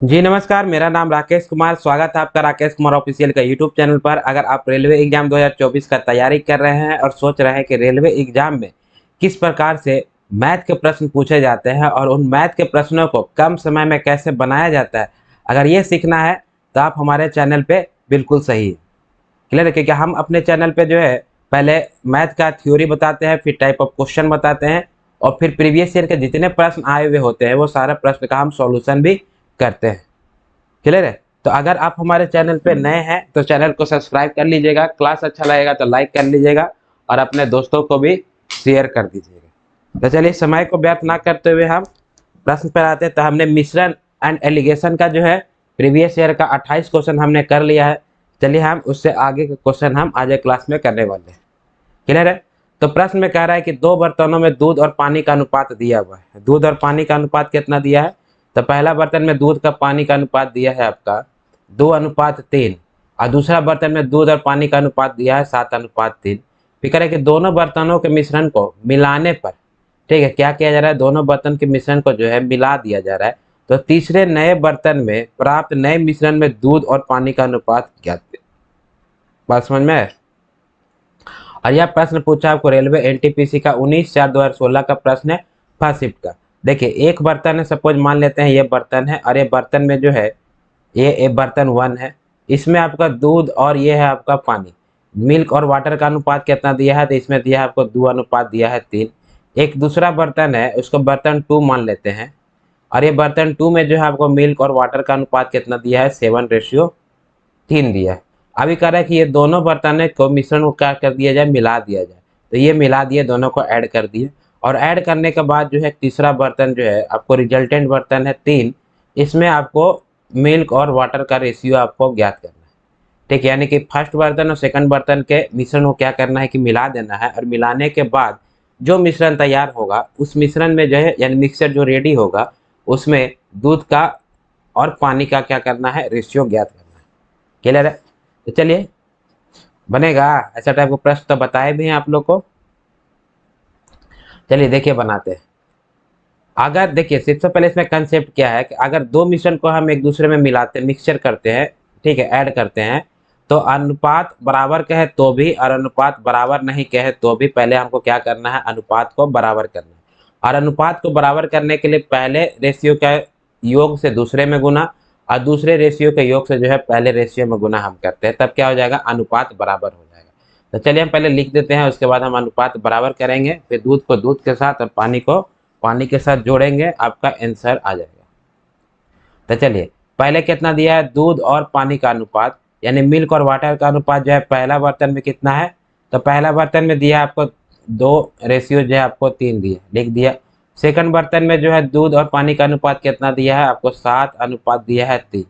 जी नमस्कार, मेरा नाम राकेश कुमार। स्वागत है आपका राकेश कुमार ऑफिशियल का यूट्यूब चैनल पर। अगर आप रेलवे एग्जाम 2024 का तैयारी कर रहे हैं और सोच रहे हैं कि रेलवे एग्जाम में किस प्रकार से मैथ के प्रश्न पूछे जाते हैं और उन मैथ के प्रश्नों को कम समय में कैसे बनाया जाता है, अगर ये सीखना है तो आप हमारे चैनल पे बिल्कुल सही है। क्लियर है? क्योंकि हम अपने चैनल पे जो है पहले मैथ का थ्योरी बताते हैं, फिर टाइप ऑफ क्वेश्चन बताते हैं और फिर प्रीवियस ईयर के जितने प्रश्न आए हुए होते हैं वो सारा प्रश्न का हम सॉल्यूशन भी करते हैं। क्लियर है? तो अगर आप हमारे चैनल पे नए हैं तो चैनल को सब्सक्राइब कर लीजिएगा, क्लास अच्छा लगेगा तो लाइक कर लीजिएगा और अपने दोस्तों को भी शेयर कर दीजिएगा। तो चलिए समय को व्यर्थ ना करते हुए हम प्रश्न पर आते हैं। तो हमने मिश्रण एंड एलिगेशन का जो है प्रीवियस ईयर का 28 क्वेश्चन हमने कर लिया है। चलिए हम उससे आगे के क्वेश्चन हम आज क्लास में करने वाले हैं। क्लियर है? तो प्रश्न में कह रहा है कि दो बर्तनों में दूध और पानी का अनुपात दिया हुआ है। दूध और पानी का अनुपात कितना दिया है? तो पहला बर्तन में दूध का पानी का अनुपात दिया है आपका 2:3 और दूसरा बर्तन में दूध और पानी का अनुपात दिया है 7:3। फिर कह रहा है कि दोनों बर्तनों के मिश्रण को मिलाने पर, ठीक है, क्या किया जा रहा है? दोनों बर्तन के मिश्रण को जो है मिला दिया जा रहा है। तो तीसरे नए बर्तन में प्राप्त नए मिश्रण में दूध और पानी का अनुपात ज्ञात करें। बात समझ में है? और यह प्रश्न पूछा आपको रेलवे एनटीपीसी का 19/4/2016 का प्रश्न है, फर्स्ट शिफ्ट का। देखिए एक बर्तन है, सपोज मान लेते हैं ये बर्तन है और ये बर्तन में जो है ये बर्तन 1 है। इसमें आपका दूध और ये है आपका पानी। मिल्क और वाटर का अनुपात कितना दिया है? तो इसमें दिया है आपको 2 अनुपात दिया है 3। एक दूसरा बर्तन है, उसको बर्तन 2 मान लेते हैं और ये बर्तन 2 में जो है आपको मिल्क और वाटर का अनुपात कितना दिया है? 7:3 दिया है। अभी कह रहा है कि ये दोनों बर्तन को मिश्रण को क्या कर दिया जाए? मिला दिया जाए। तो ये मिला दिए, दोनों को ऐड कर दिए और ऐड करने के बाद जो है तीसरा बर्तन जो है आपको रिजल्टेंट बर्तन है 3। इसमें आपको मिल्क और वाटर का रेशियो आपको ज्ञात करना है। ठीक है, यानी कि फर्स्ट बर्तन और सेकंड बर्तन के मिश्रण को क्या करना है कि मिला देना है और मिलाने के बाद जो मिश्रण तैयार होगा उस मिश्रण में जो है यानी मिक्सचर जो रेडी होगा उसमें दूध का और पानी का क्या करना है? रेशियो ज्ञात करना है। क्लियर है? तो चलिए बनेगा। ऐसा टाइप का प्रश्न तो बताए भी हैं आप लोग को। चलिए देखिए बनाते हैं। अगर देखिए सबसे पहले इसमें कंसेप्ट क्या है कि अगर दो मिश्रण को हम एक दूसरे में मिलाते मिक्सचर करते हैं, ठीक है, ऐड करते हैं, तो अनुपात बराबर कहे तो भी और अनुपात बराबर नहीं कहे तो भी पहले हमको क्या करना है? अनुपात को बराबर करना है। और अनुपात को बराबर करने के लिए पहले रेशियो का योग से दूसरे में गुना और दूसरे रेशियो के योग से जो है पहले रेशियो में गुना हम करते हैं, तब क्या हो जाएगा? अनुपात बराबर हो जाएगा। तो चलिए हम पहले लिख देते हैं, उसके बाद हम अनुपात बराबर करेंगे, फिर दूध को दूध के साथ और पानी को पानी के साथ जोड़ेंगे, आपका आंसर आ जाएगा। तो चलिए पहले कितना दिया है? दूध और पानी का अनुपात यानी मिल्क और वाटर का अनुपात जो है पहला बर्तन में कितना है? तो पहला बर्तन में दिया आपको 2 रेशियो जो है आपको 3 दिया, लिख दिया। सेकंड बर्तन में जो है दूध और पानी का अनुपात कितना दिया है? आपको 7 अनुपात दिया है 3।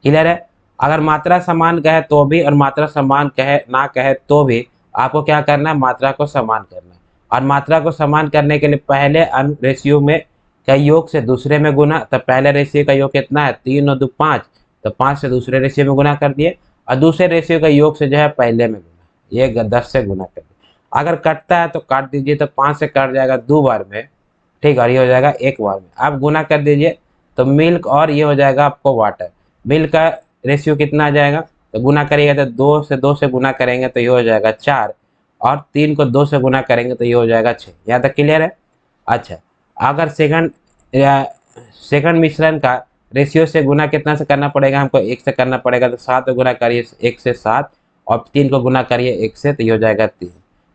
क्लियर है? अगर मात्रा समान कहे तो भी और मात्रा समान कहे ना कहे तो भी आपको क्या करना है? मात्रा को समान करना है। और मात्रा को समान करने के लिए पहले रेशियो में का योग से दूसरे में गुना। तो पहले रेशियो का योग कितना है? 3 और 2 5, तो 5 से दूसरे रेशियो में गुना कर दिए और दूसरे रेशियो का योग से जो है पहले में गुना, ये 10 से गुना कर दिए। अगर कटता है तो काट दीजिए, तो 5 से कट जाएगा 2 बार में, ठीक है, और ये हो जाएगा 1 बार में। अब गुना कर दीजिए तो मिल्क और ये हो जाएगा आपको वाटर। मिल्क का रेशियो कितना आ जाएगा? तो गुना करिएगा तो 2 से गुना करेंगे तो ये हो जाएगा 4 और 3 को 2 से गुना करेंगे तो ये हो जाएगा 6। यहाँ तक क्लियर है? अच्छा, अगर सेकंड मिश्रण का रेशियो से गुना कितना से करना पड़ेगा? हमको 1 से करना पड़ेगा, तो 7 को गुना करिए 1 से 7 और 3 को गुना करिए 1 से, तो ये हो जाएगा 3।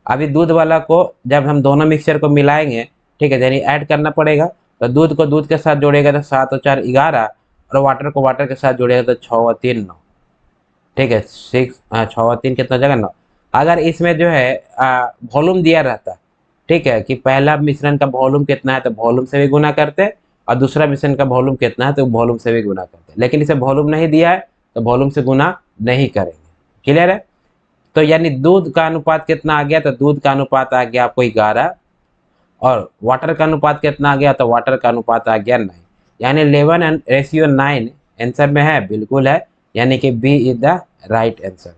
अभी दूध वाला को जब हम दोनों मिक्सचर को मिलाएंगे, ठीक है, यानी ऐड करना पड़ेगा, तो दूध को दूध के साथ जोड़ेगा तो 7 और 4 11 और वाटर को वाटर के साथ जोड़ेगा तो 6 और 3 9। ठीक है, 6 और 3 कितना हो जाएगा? 9। अगर इसमें जो है वॉल्यूम दिया रहता, ठीक है, कि पहला मिश्रण का वॉल्यूम कितना है तो वॉल्यूम से भी गुना करते और दूसरा मिश्रण का वॉल्यूम कितना है तो वॉल्यूम से भी गुना करते, लेकिन इसे वॉल्यूम नहीं दिया है तो वॉल्यूम से गुना नहीं करेंगे। क्लियर है? तो यानी दूध का अनुपात कितना आ गया? तो दूध का अनुपात आ गया आपको 11 और वाटर का अनुपात कितना आ गया? तो वाटर का अनुपात आ गया 9। यानी 11 एंड रेशियो 9 आंसर में है, बिल्कुल है, यानी कि B is the right answer.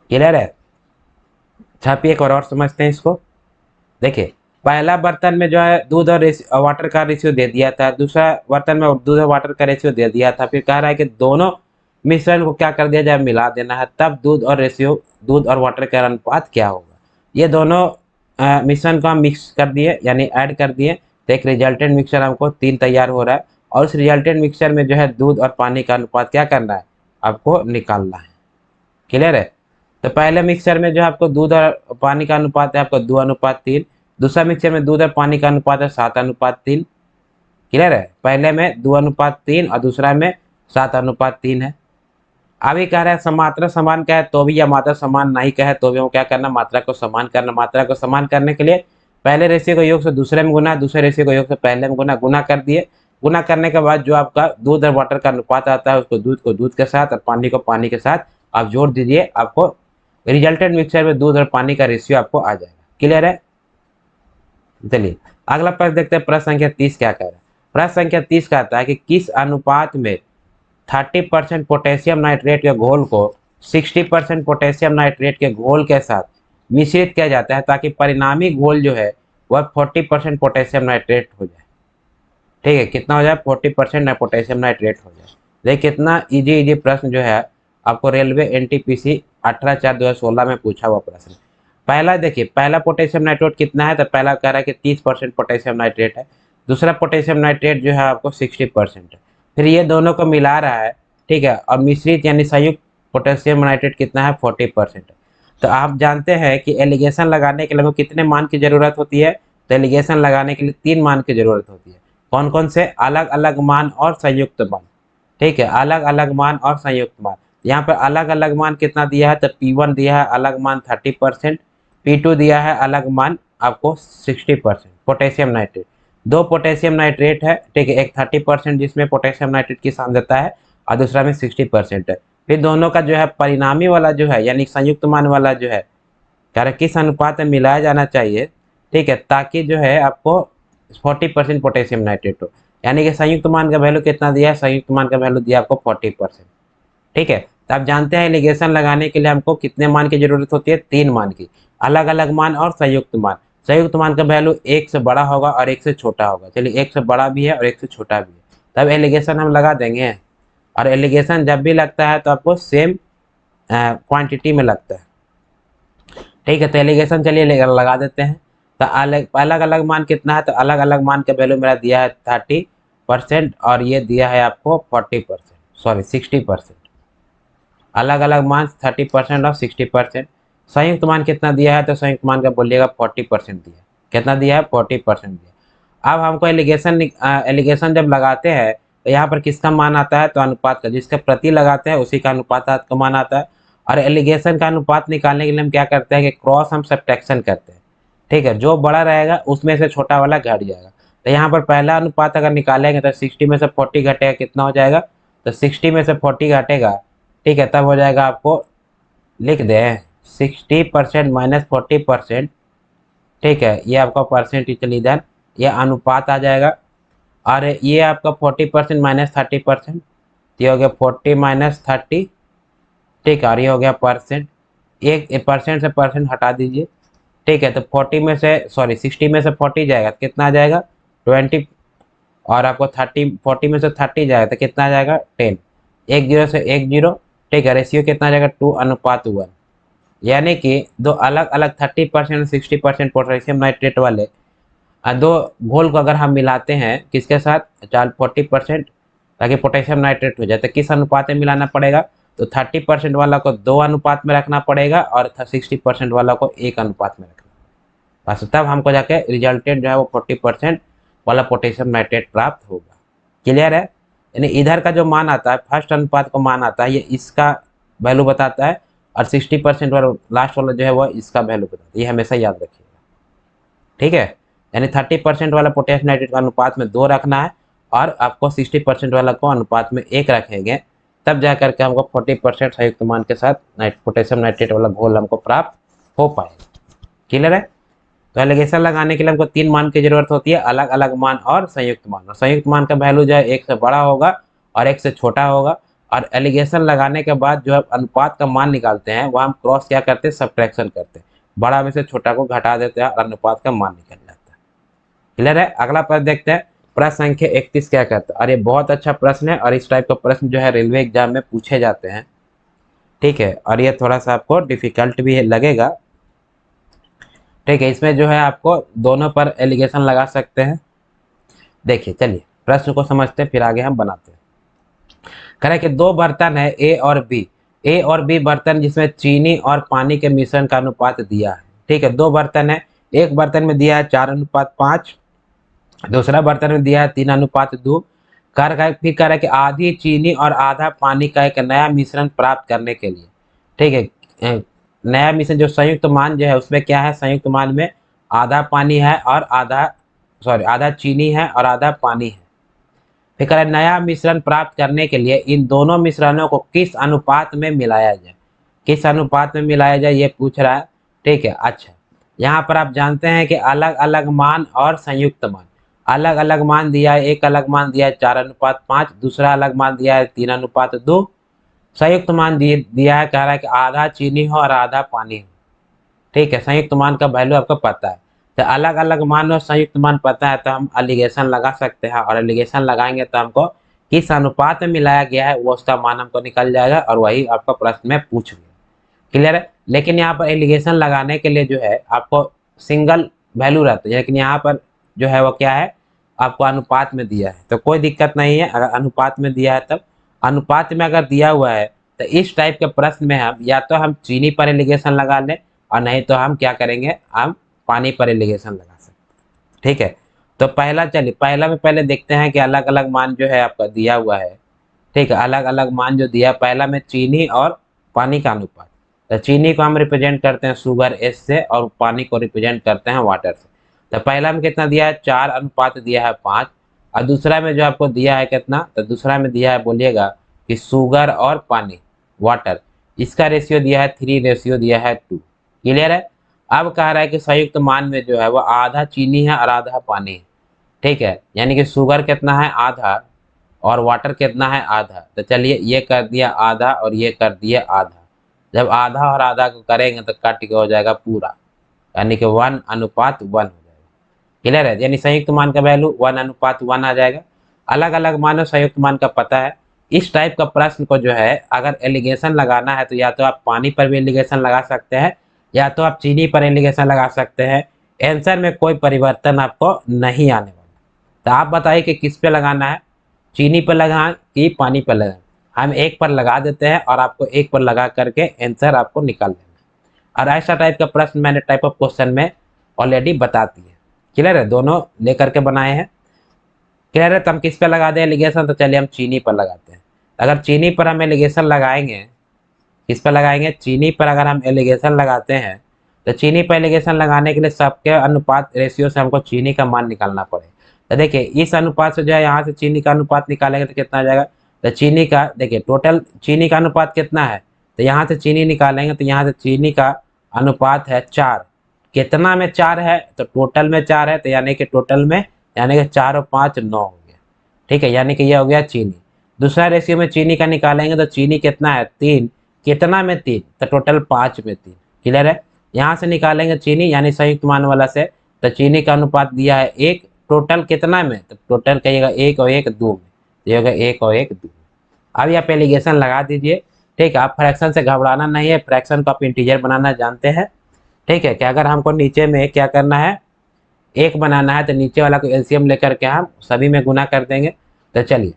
Clear है? छापिए एक और समझते हैं इसको। देखिए पहला बर्तन में जो है दूध और वाटर का रेशियो दे दिया था, दूसरा बर्तन में दूध और वाटर का रेशियो दे दिया था, फिर कह रहा है कि दोनों मिश्रण को क्या कर दिया जाए, मिला देना है, तब दूध और वाटर का अनुपात क्या होगा। ये दोनों मिश्रण को हम मिक्स कर दिए यानी ऐड कर दिए, तो एक रिजल्टेंट मिक्सचर हमको 3 तैयार हो रहा है, और उस रिजल्टेंट मिक्सचर में जो है दूध और पानी का अनुपात क्या करना है, आपको निकालना है। क्लियर है। तो पहले मिक्सचर में जो है आपको दूध और पानी का अनुपात है आपको 2:3, दूसरा मिक्सचर में दूध और पानी का अनुपात है 7:3। क्लियर है। पहले में 2:3 और दूसरा में 7:3 है। अभी कह रहा है मात्रा समान का है तो भी, या मात्रा समान नहीं का है तो भी हम क्या करना, मात्रा को समान करना। मात्रा को समान करने के लिए पहले रेशियो को योग से दूसरे में गुना, दूसरे रेशियो को योग से पहले में गुना, गुना कर दिए। गुना करने के बाद जो आपका दूध और वाटर का अनुपात आता है उसको दूध को दूध के साथ और पानी को पानी के साथ आप जोड़ दीजिए, आपको रिजल्टेंट मिक्सचर में दूध और पानी का रेशियो आपको आ जाएगा। क्लियर है। चलिए अगला प्रश्न देखते हैं। प्रश्न संख्या 30 क्या कह रहा है। प्रश्न संख्या 30 कहता है कि किस अनुपात में 30% पोटेशियम नाइट्रेट के घोल को 60% पोटेशियम नाइट्रेट के घोल के साथ मिश्रित किया जाता है ताकि परिणामी घोल जो है वह 40% पोटेशियम नाइट्रेट हो जाए। ठीक है, कितना हो जाए, 40% पोटेशियम नाइट्रेट हो जाए। देखिए कितना इजी प्रश्न जो है आपको रेलवे एनटीपीसी 18/4/2016 में पूछा हुआ प्रश्न। पहला देखिए, पहला पोटेशियम नाइट्रेट कितना है, तो पहला कह रहा है कि 30% पोटेशियम नाइट्रेट है, दूसरा पोटेशियम नाइट्रेट जो है आपको 60% है, फिर ये दोनों को मिला रहा है। ठीक है, और मिश्रित यानी संयुक्त पोटेशियम नाइट्रेट कितना है, 40% है। तो आप जानते हैं कि एलिगेशन लगाने के लिए हमें कितने मान की जरूरत होती है, तो एलिगेशन लगाने के लिए 3 मान की जरूरत होती है। कौन कौन से, अलग अलग मान और संयुक्त मान। ठीक है, अलग अलग मान और संयुक्त मान। यहाँ पर अलग अलग मान कितना दिया है, तो P1 दिया है अलग मान 30%, P2 दिया है अलग मान आपको 60% पोटेशियम नाइट्रेट। दो पोटेशियम नाइट्रेट है, ठीक है, एक 30% जिसमें पोटेशियम नाइट्रेट की सांद्रता है और दूसरा में 60% है। फिर दोनों का जो है परिणामी वाला जो है यानी संयुक्त मान वाला जो है कारण किस अनुपात में मिलाया जाना चाहिए, ठीक है, ताकि जो है आपको 40% पोटेशियम नाइट्रेट हो। यानी कि संयुक्त मान का वैल्यू कितना दिया है, संयुक्त मान का वैल्यू दिया आपको 40%। ठीक है, तो आप जानते हैं एलिगेशन लगाने के लिए हमको कितने मान की जरूरत होती है, 3 मान की, अलग अलग मान और संयुक्त मान। संयुक्त मान का वैल्यू 1 से बड़ा होगा और 1 से छोटा होगा। चलिए 1 से बड़ा भी है और 1 से छोटा भी है, तब एलिगेशन हम लगा देंगे। और एलिगेशन जब भी लगता है तो आपको सेम क्वांटिटी में लगता है। ठीक है, तो एलिगेशन चलिए लगा देते हैं। तो अलग अलग मान कितना है, तो अलग अलग मान का वैल्यू मेरा दिया है 30% और ये दिया है आपको 40%, सॉरी 60%। अलग अलग मान 30% और 60%। संयुक्त मान कितना दिया है, तो संयुक्त मान का बोलिएगा 40% दिया। कितना दिया है, 40% दिया। अब हमको एलिगेशन जब लगाते हैं तो यहाँ पर किसका मान आता है, तो अनुपात का, जिसका प्रति लगाते हैं उसी का अनुपात का मान आता है। और एलिगेशन का अनुपात निकालने के लिए हम क्या करते हैं कि क्रॉस हम सब्ट्रैक्शन करते हैं। ठीक है, जो बड़ा रहेगा उसमें से छोटा वाला घट जाएगा। तो यहाँ पर पहला अनुपात अगर निकालेंगे तो 60 में से 40 घटेगा, कितना हो जाएगा, तो 60 में से 40 घटेगा। ठीक है, तब हो जाएगा आपको, लिख दें 60% माइनस 40%। ठीक है, ये आपका परसेंट इधर ये अनुपात आ जाएगा। और ये आपका 40% माइनस 30%, ये हो गया 40 माइनस 30। ठीक है, और ये हो गया परसेंट। एक परसेंट से परसेंट हटा दीजिए। ठीक है, तो 40 में से, सॉरी 60 में से 40 जाएगा तो कितना आ जाएगा, 20। और आपको 40 में से 30 जाएगा तो कितना आ जाएगा, 10। एक जीरो से एक जीरो। ठीक है, रेशियो कितना आ जाएगा, 2:1। यानी कि दो अलग अलग 30% 60% पोटेशियम नाइट्रेट वाले दो घोल को अगर हम मिलाते हैं किसके साथ, 40%, ताकि पोटेशियम नाइट्रेट हो जाए, तो किस अनुपात में मिलाना पड़ेगा, तो 30% वाला को 2 अनुपात में रखना पड़ेगा और 60% वाला को 1 अनुपात में रखना, बस तब हमको जाके रिजल्टेंट जो है वो 40% वाला पोटेशियम नाइट्रेट प्राप्त होगा। क्लियर है। यानी इधर का जो मान आता है, फर्स्ट अनुपात का मान आता है, ये इसका वैल्यू बताता है, और 60% वाला लास्ट वाला जो है वो इसका वैल्यू बताता है। ये हमेशा याद रखिएगा। ठीक है, यानी 30% वाला पोटेशियम नाइट्रेट का अनुपात में 2 रखना है और आपको 60% वाला को अनुपात में 1 रखेंगे, तब जा करके हमको 40% संयुक्त मान के साथ पोटेशियम नाइट्रेट वाला घोल हमको प्राप्त हो पाएगा। क्लियर है। तो एलिगेशन लगाने के लिए हमको 3 मान की जरूरत होती है, अलग अलग मान और संयुक्त मान। और संयुक्त मान का वैल्यू जो है 1 से बड़ा होगा और 1 से छोटा होगा। और एलिगेशन लगाने के बाद जो है अनुपात का मान निकालते हैं वह हम क्रॉस क्या करते हैं, सब्ट्रैक्शन करते हैं, बड़ा में से छोटा को घटा देते हैं और अनुपात का मान निकल जाता है। क्लियर है। अगला प्रश्न देखते हैं, प्रश्न संख्या 31 क्या कहता है। और ये बहुत अच्छा प्रश्न है और इस टाइप का प्रश्न जो है रेलवे एग्जाम में पूछे जाते हैं, ठीक है। और ये थोड़ा सा आपको डिफिकल्ट भी लगेगा, ठीक है। इसमें जो है आपको दोनों पर एलिगेशन लगा सकते हैं। देखिए चलिए प्रश्न को समझते हैं फिर आगे हम बनाते हैं। कह रहा है कि दो बर्तन है ए और बी बर्तन जिसमें चीनी और पानी के मिश्रण का अनुपात दिया है, ठीक है। दो बर्तन है, एक बर्तन में दिया है 4:5, दूसरा बर्तन में दिया है 3:2। फिर कह रहा है कि आधी चीनी और आधा पानी का एक नया मिश्रण प्राप्त करने के लिए, ठीक है। नया मिश्रण जो संयुक्त मान जो है उसमें क्या है, संयुक्त मान में आधा पानी है और आधा चीनी है और आधा पानी है। फिर कह रहा है नया मिश्रण प्राप्त करने के लिए इन दोनों मिश्रणों को किस अनुपात में मिलाया जाए, किस अनुपात में मिलाया जाए ये पूछ रहा है, ठीक है। अच्छा, यहाँ पर आप जानते हैं कि अलग अलग मान और संयुक्त मान, अलग अलग मान दिया है, एक अलग मान दिया है 4:5, दूसरा अलग मान दिया है 3:2, संयुक्त मान दिया है, कह रहा है कि आधा चीनी हो और आधा पानी हो, ठीक है। संयुक्त मान का वैल्यू आपको पता है, तो अलग अलग मान और संयुक्त मान पता है तो हम एलिगेशन लगा सकते हैं, और एलिगेशन लगाएंगे तो हमको किस अनुपात में मिलाया गया है वो उसका मान हमको निकल जाएगा, और वही आपका प्रश्न में पूछ गया। क्लियर है। लेकिन यहाँ पर एलिगेशन लगाने के लिए जो है आपको सिंगल वैल्यू रहता है, लेकिन यहाँ पर जो है वो क्या है, आपको अनुपात में दिया है, तो कोई दिक्कत नहीं है। अगर अनुपात में दिया है तब, अनुपात में अगर दिया हुआ है तो इस टाइप के प्रश्न में हम या तो हम चीनी पर एलिगेशन लगा लें, और नहीं तो हम क्या करेंगे, हम पानी पर एलिगेशन लगा सकते हैं, ठीक है। तो पहला चलिए, पहला में पहले देखते हैं कि अलग अलग मान जो है आपका दिया हुआ है, ठीक है। अलग अलग मान जो दिया, पहला में चीनी और पानी का अनुपात, तो चीनी को हम रिप्रेजेंट करते हैं शुगर एस से, और पानी को रिप्रेजेंट करते हैं वाटर से। तो पहला में कितना दिया है, 4 दिया है 5, और दूसरा में जो आपको दिया है कितना, तो दूसरा में दिया है बोलिएगा कि शुगर और पानी वाटर, इसका रेशियो दिया है 3, रेशियो दिया है 2। क्लियर है। अब कह रहा है कि संयुक्त मान में जो है वो आधा चीनी है और आधा पानी है, ठीक है। यानी कि शुगर कितना है, आधा, और वाटर कितना है, आधा। तो चलिए ये कर दिया आधा और ये कर दिया आधा, जब आधा और आधा को करेंगे तो कट के हो जाएगा पूरा, यानी कि 1:1 हो जाएगा। क्लियर है। यानी संयुक्त मान का वैल्यू 1:1 आ जाएगा। अलग अलग मान और संयुक्त मान का पता है। इस टाइप का प्रश्न को जो है अगर एलिगेशन लगाना है तो या तो आप पानी पर भी एलिगेशन लगा सकते हैं, या तो आप चीनी पर एलिगेशन लगा सकते हैं। आंसर में कोई परिवर्तन आपको नहीं आने वाला। तो आप बताइए कि किस पे लगाना है, चीनी पर लगाएं कि पानी पर लगाएं। हम एक पर लगा देते हैं और आपको एक पर लगा करके आंसर आपको निकाल देना। और ऐसा टाइप का प्रश्न मैंने टाइप ऑफ क्वेश्चन में ऑलरेडी बता दिए। क्लियर है, दोनों लेकर के बनाए हैं। क्लियर है। तो हम किस पे लगा दें एलिगेशन, तो चलिए हम चीनी पर लगाते हैं। अगर चीनी पर हम एलिगेशन लगाएंगे, किस पर लगाएंगे, चीनी पर अगर हम एलिगेशन लगाते हैं तो चीनी पर एलिगेशन लगाने के लिए सबके अनुपात रेशियो से हमको चीनी का मान निकालना पड़ेगा। तो देखिए इस अनुपात से जो है यहाँ से चीनी का अनुपात निकालेंगे तो कितना आ जाएगा, तो चीनी का देखिए टोटल चीनी का अनुपात कितना है, तो यहाँ से चीनी निकालेंगे तो यहाँ से चीनी का अनुपात है 4। कितना में 4 है, तो टोटल में 4 है, तो यानी कि टोटल में यानी कि 4 और 5 9 हो गया, ठीक है। यानी कि ये हो गया चीनी। दूसरा रेशियो में चीनी का निकालेंगे तो चीनी कितना है 3, कितना में 3, तो टोटल 5 में 3। क्लियर है। यहाँ से निकालेंगे चीनी यानी संयुक्त मान वाला से, तो चीनी का अनुपात दिया है 1, टोटल कितना में, तो टोटल कहिएगा 1 और 1 2 में, ये होगा 1 और 1 2 में। अब आप एलिगेशन लगा दीजिए, ठीक है। आप फ्रैक्शन से घबराना नहीं है, फ्रैक्शन को आप इंटीजर बनाना जानते हैं, ठीक है। कि अगर हमको नीचे में क्या करना है, 1 बनाना है, तो नीचे वाला को एलसीएम लेकर के हम सभी में गुना कर देंगे। तो चलिए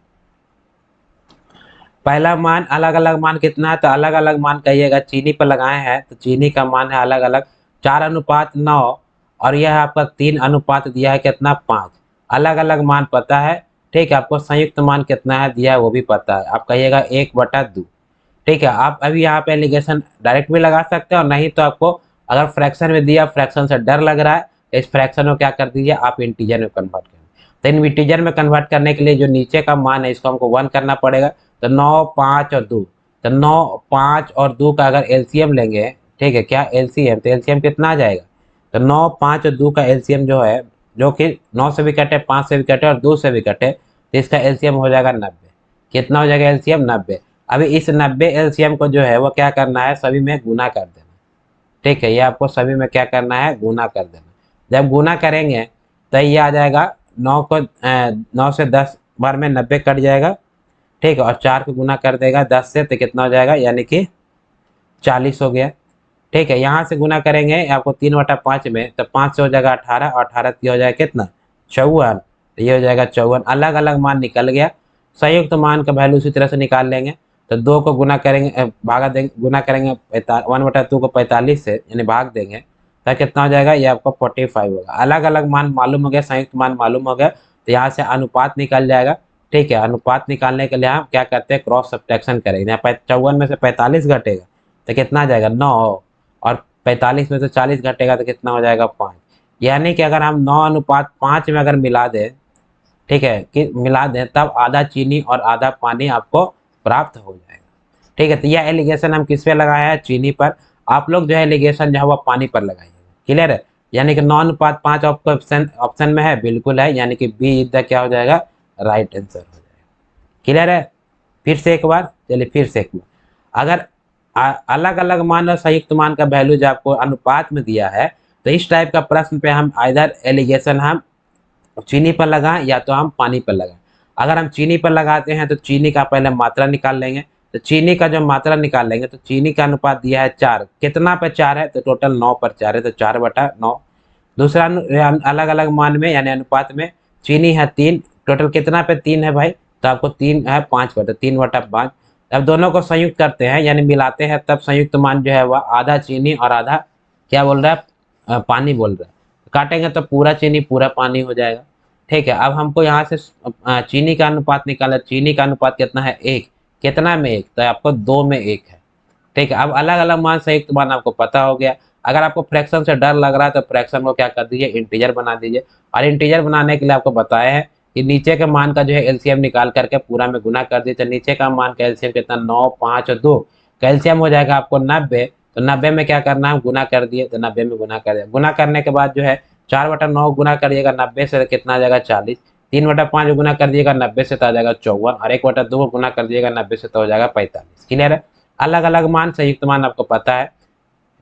पहला मान अलग अलग मान कितना है, तो अलग अलग मान कहिएगा, चीनी पर लगाए हैं तो चीनी का मान है अलग अलग 4:9, और यह आपका 3 दिया है कितना 5। अलग अलग मान पता है, ठीक है। आपको संयुक्त मान कितना है दिया है वो भी पता है, आप कहिएगा 1/2, ठीक है। आप अभी यहाँ पे एलिगेशन डायरेक्ट भी लगा सकते हैं, और नहीं तो आपको अगर फ्रैक्शन में दिया, फ्रैक्शन से डर लग रहा है, तो इस फ्रैक्शन को क्या कर दीजिए, आप इंटीजर में कन्वर्ट करें। तो इन इंटीजर में कन्वर्ट करने के लिए जो नीचे का मान है इसको हमको 1 करना पड़ेगा। तो 9 5 और 2, तो 9 5 और 2 का अगर एलसीएम लेंगे, ठीक है, क्या एलसीएम, तो एलसीएम कितना आ जाएगा, तो 9 5 और 2 का एलसीएम जो है, जो कि 9 से भी कटे, 5 से भी कटे और 2 से भी कटे, तो इसका एलसीएम हो जाएगा 90। कितना हो जाएगा एलसीएम 90। अभी इस 90 एलसीएम को जो है वो क्या करना है, सभी में गुना कर देना, ठीक है। ये आपको सभी में क्या करना है, गुना कर देना। जब गुना करेंगे तो ये आ जाएगा 9 से 10 बार में 90 कट जाएगा, ठीक है, और 4 को गुना कर देगा 10 से, तो कितना हो जाएगा, यानी कि 40 हो गया। ठीक है, यहाँ से गुना करेंगे आपको 3/5 में, तो 5 से हो जाएगा 18, और 18 हो जाएगा कितना, 54। तो ये हो जाएगा 54। अलग अलग मान निकल गया। संयुक्त मान का वैल्यू उसी तरह से निकाल लेंगे। तो 2 को गुना करेंगे, भागा देंगे, गुना करेंगे 1/2 को 45 से, यानी भाग देंगे, तो कितना हो जाएगा, ये आपको 45 होगा। अलग अलग मान मालूम हो गया, संयुक्त मान मालूम हो गया, तो यहाँ से अनुपात निकल जाएगा। ठीक है, अनुपात निकालने के लिए हम क्या करते हैं, क्रॉस सब्ट्रैक्शन करेंगे। यहाँ 54 में से 45 घटेगा तो कितना आ जाएगा, 9, और 45 में से 40 घटेगा तो कितना हो जाएगा, 5। यानी कि अगर हम 9:5 में अगर मिला दें, ठीक है, कि मिला दें, तब आधा चीनी और आधा पानी आपको प्राप्त हो जाएगा। ठीक है, तो यह एलिगेशन हम किस पे लगाए हैं, चीनी पर। आप लोग जो है एलिगेशन जो है वो पानी पर लगाइए। क्लियर है, यानी कि 9:5 आपको ऑप्शन ऑप्शन में है, बिल्कुल है, यानी कि बी इज द क्या हो जाएगा, राइट आंसर हो जाएगा। क्लियर है, फिर से एक बार, चलिए फिर से एक बार। अगर अलग अलग मान और संयुक्त मान का वैल्यू जो आपको अनुपात में दिया है, तो इस टाइप का प्रश्न पे हम आइदर एलिगेशन हम चीनी पर लगाएं या तो हम पानी पर लगाएं। अगर हम चीनी पर लगाते हैं तो चीनी का पहले मात्रा निकाल लेंगे। तो चीनी का जो मात्रा निकाल लेंगे, तो चीनी का अनुपात दिया है 4, कितना पे 4 है, तो टोटल 9 पर 4 है, तो 4/9। दूसरा अलग अलग मान में यानी अनुपात में चीनी है 3, टोटल कितना पे 3 है भाई, तो आपको 3 है 5 पर, तो 3/5। अब दोनों को संयुक्त करते हैं यानी मिलाते हैं, तब संयुक्त मान जो है वह आधा चीनी और आधा क्या बोल रहा है, पानी बोल रहा है। काटेंगे तो पूरा चीनी पूरा पानी हो जाएगा। ठीक है, अब हमको यहाँ से चीनी का अनुपात निकाला। चीनी का अनुपात कितना है, 1, कितना में 1, तो आपको 2 में 1 है। ठीक है, अब अलग अलग मान संयुक्त मान आपको पता हो गया। अगर आपको फ्रैक्शन से डर लग रहा है तो फ्रैक्शन को क्या कर दीजिए, इंटीजर बना दीजिए। और इंटीजर बनाने के लिए आपको बताया है कि नीचे के मान का जो है एलसीएम निकाल करके पूरा में गुना कर दीजिए। तो नीचे का मान का एलसीएम कितना, 9, 5 और 2, कैल्शियम हो जाएगा आपको 90। तो 90 में क्या करना है, गुना कर दिए, तो 90 में गुना कर दिया। गुना करने के बाद जो है 4/9 गुना करिएगा 90 से, कितना आ जाएगा 40। 3/5 गुना कर दिएगा 90 से, तो आ जाएगा 54। और 1/2 गुना कर दिएगा 90 से, तो हो जाएगा 45। क्लियर है, अलग अलग मान संयुक्त मान आपको पता है।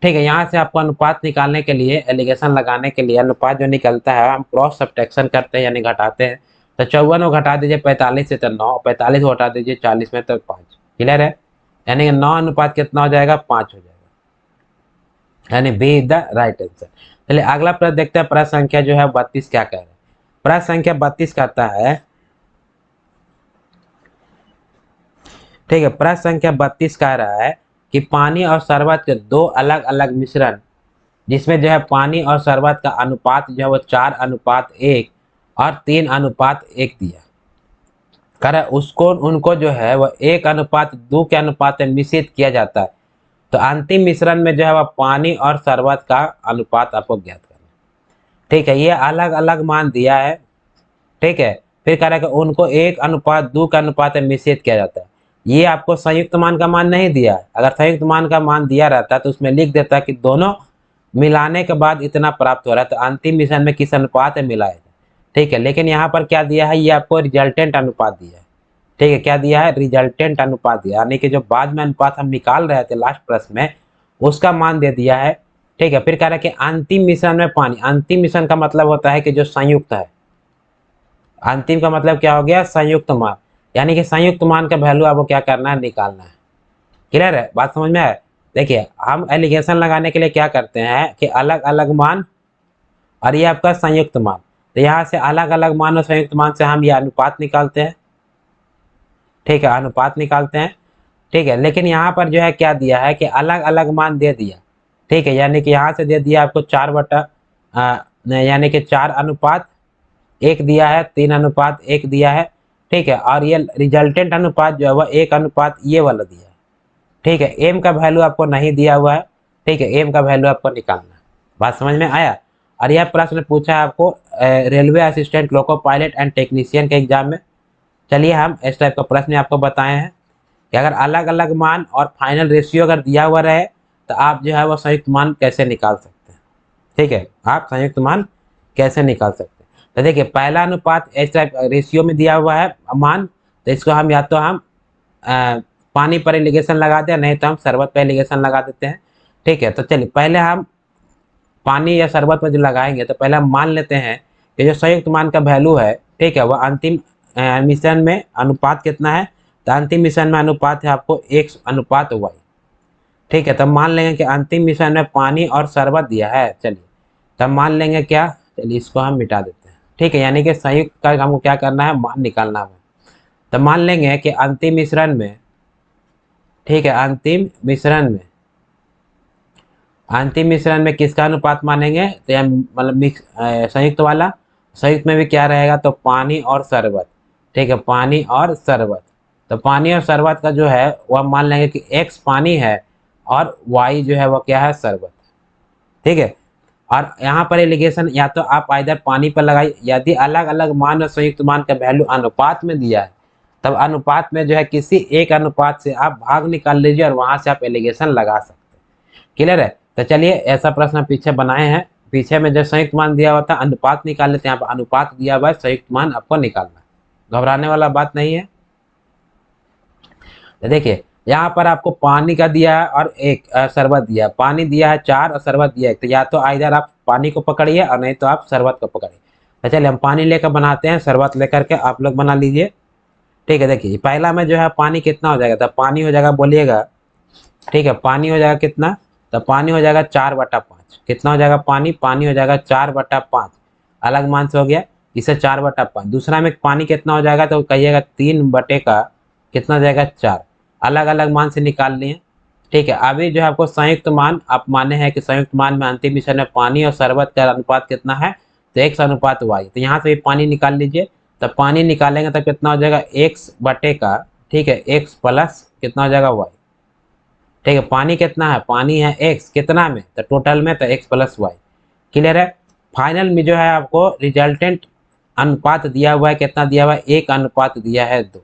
ठीक है, यहाँ से आपको अनुपात निकालने के लिए, एलिगेशन लगाने के लिए अनुपात जो निकलता है हम क्रॉस सब्ट्रैक्शन करते हैं यानी घटाते हैं। तो 54 को घटा दीजिए 45 से, तो 9, 45 को घटा दीजिए 40 में, तो 5। क्लियर है, यानी कि 9 अनुपात कितना हो जाएगा, 5 हो जाएगा, यानी B is the right answer. चलिए अगला प्रश्न देखते हैं। प्रश्न संख्या जो है 32 क्या कह रहे हैं। प्रश्न संख्या 32 कहता है, ठीक है, प्रश्न संख्या 32 कह रहा है कि पानी और शरबत के दो अलग अलग मिश्रण, जिसमें जो है पानी और शरबत का अनुपात जो है वो 4:1 और 3:1 दिया कर है, उसको उनको जो है वह 1:2 के अनुपात में मिश्रित किया जाता है। तो अंतिम मिश्रण में जो है वह पानी और शरबत का अनुपात आपको ज्ञात करना है। ठीक है, ये अलग अलग मान दिया है। ठीक है, फिर कह रहा है कि उनको 1:2 के अनुपात में मिश्रित किया जाता है। ये आपको संयुक्त मान का मान नहीं दिया है। अगर संयुक्त मान का मान दिया रहता तो उसमें लिख देता कि दोनों मिलाने के बाद इतना प्राप्त हो रहा है, तो अंतिम मिश्रण में किस अनुपात में मिलाएगा। ठीक है, लेकिन यहाँ पर क्या दिया है, ये आपको रिजल्टेंट अनुपात दिया है। ठीक है, क्या दिया है, रिजल्टेंट अनुपात दिया, यानी कि जो बाद में अनुपात हम निकाल रहे थे लास्ट प्रश्न में, उसका मान दे दिया है। ठीक है, फिर कह रहा है कि अंतिम मिश्रण में पानी, अंतिम मिश्रण का मतलब होता है कि जो संयुक्त है। अंतिम का मतलब क्या हो गया, संयुक्त मान, यानी कि संयुक्त मान का वैल्यू आपको क्या करना है, निकालना है। क्लियर है, बात समझ में आए। देखिए हम एलिगेशन लगाने के लिए क्या करते हैं कि अलग अलग मान और ये आपका संयुक्त मान, तो यहाँ से अलग अलग मान और संयुक्त मान से हम ये अनुपात निकालते हैं। ठीक है, अनुपात निकालते हैं। ठीक है, लेकिन यहाँ पर जो है क्या दिया है कि अलग अलग मान दे दिया। ठीक है, यानी कि यहाँ से दे दिया आपको 4 यानी कि 4:1 दिया है, 3:1 दिया है। ठीक है, और ये रिजल्टेंट अनुपात जो है वह 1 ये वाला दिया है। ठीक है, एम का वैल्यू आपको नहीं दिया हुआ है। ठीक है, एम का वैल्यू आपको निकालना है। बात समझ में आया। और यह प्रश्न पूछा है आपको railway assistant, loco pilot and technician के एग्जाम में। चलिए हम इस टाइप का प्रश्न आपको बताए हैं कि अगर अलग अलग मान और फाइनल रेशियो अगर दिया हुआ रहे, तो आप जो है वो संयुक्त मान कैसे निकाल सकते हैं। ठीक है, आप संयुक्त मान कैसे निकाल सकते हैं। तो देखिए पहला अनुपात इस टाइप रेशियो में दिया हुआ है मान, तो इसको हम या तो हम पानी पर एलिगेशन लगाते हैं, नहीं तो हम शरबत पर एलिगेशन लगा देते हैं। ठीक है, तो चलिए पहले हम पानी या शरबत पर जो लगाएंगे, तो पहले हम मान लेते हैं कि जो संयुक्त मान का वैल्यू है, ठीक है, वह अंतिम मिश्रण में अनुपात कितना है, तो अंतिम मिश्रण में अनुपात है आपको X/Y। ठीक है, तब मान लेंगे कि अंतिम मिश्रण में पानी और शरबत दिया है। चलिए तब मान लेंगे क्या, चलिए इसको हम मिटा देते हैं। ठीक है, यानी कि संयुक्त का हमको क्या करना है, मान निकालना है। तब मान लेंगे कि अंतिम मिश्रण में, ठीक है, अंतिम मिश्रण में किसका अनुपात मानेंगे, तो यह मतलब संयुक्त वाला, संयुक्त में भी क्या रहेगा, तो पानी और शरबत। ठीक है, पानी और शरबत। तो पानी और शरबत का जो है वह मान लेंगे कि X पानी है और Y जो है वह क्या है, शरबत। ठीक है, और यहाँ पर एलिगेशन या तो आप इधर पानी पर लगाइए, यदि अलग अलग मान और संयुक्त मान का वैल्यू अनुपात में दिया है, तब अनुपात में जो है किसी एक अनुपात से आप भाग निकाल लीजिए और वहां से आप एलिगेशन लगा सकते हैं। क्लियर है? तो चलिए ऐसा प्रश्न पीछे बनाए हैं, पीछे में जो संयुक्त मान दिया हुआ था अनुपात निकाल लेते हैं। यहाँ पर अनुपात दिया हुआ है, संयुक्त मान आपको निकालना है, घबराने वाला बात नहीं है। तो देखिए यहाँ पर आपको पानी का दिया है और एक शरबत दिया है। पानी दिया है 4 और शरबत दिया है 1, तो या तो इधर आप पानी को पकड़िए और नहीं तो आप शरबत को पकड़िए। तो चलिए हम पानी लेकर बनाते हैं, शरबत लेकर के आप लोग बना लीजिए। ठीक है, देखिए पहला में जो है पानी कितना हो जाएगा, तो पानी हो जाएगा, बोलिएगा। ठीक है, पानी हो जाएगा कितना, तो पानी हो जाएगा 4/5। कितना हो जाएगा पानी, पानी हो जाएगा 4/5, अलग मान से हो गया, इसे 4/5। दूसरा में पानी कितना हो जाएगा, तो कहिएगा 3 बटे का कितना हो जाएगा 4, अलग अलग मान से निकाल लिए। ठीक है, अभी जो है आपको संयुक्त मान आप माने हैं कि संयुक्त मान में अंतिम मिश्रण में पानी और शरबत का अनुपात कितना है, तो X/Y। तो यहाँ से भी पानी निकाल लीजिए, तब पानी निकालेंगे तो कितना हो जाएगा X बटे का, ठीक है, X प्लस कितना हो जाएगा Y। ठीक है, पानी कितना है, पानी है X कितना में, तो टोटल में, तो X प्लस Y। क्लियर है? फाइनल में जो है आपको रिजल्टेंट अनुपात दिया हुआ है, कितना दिया हुआ है, 1 अनुपात दिया है 2।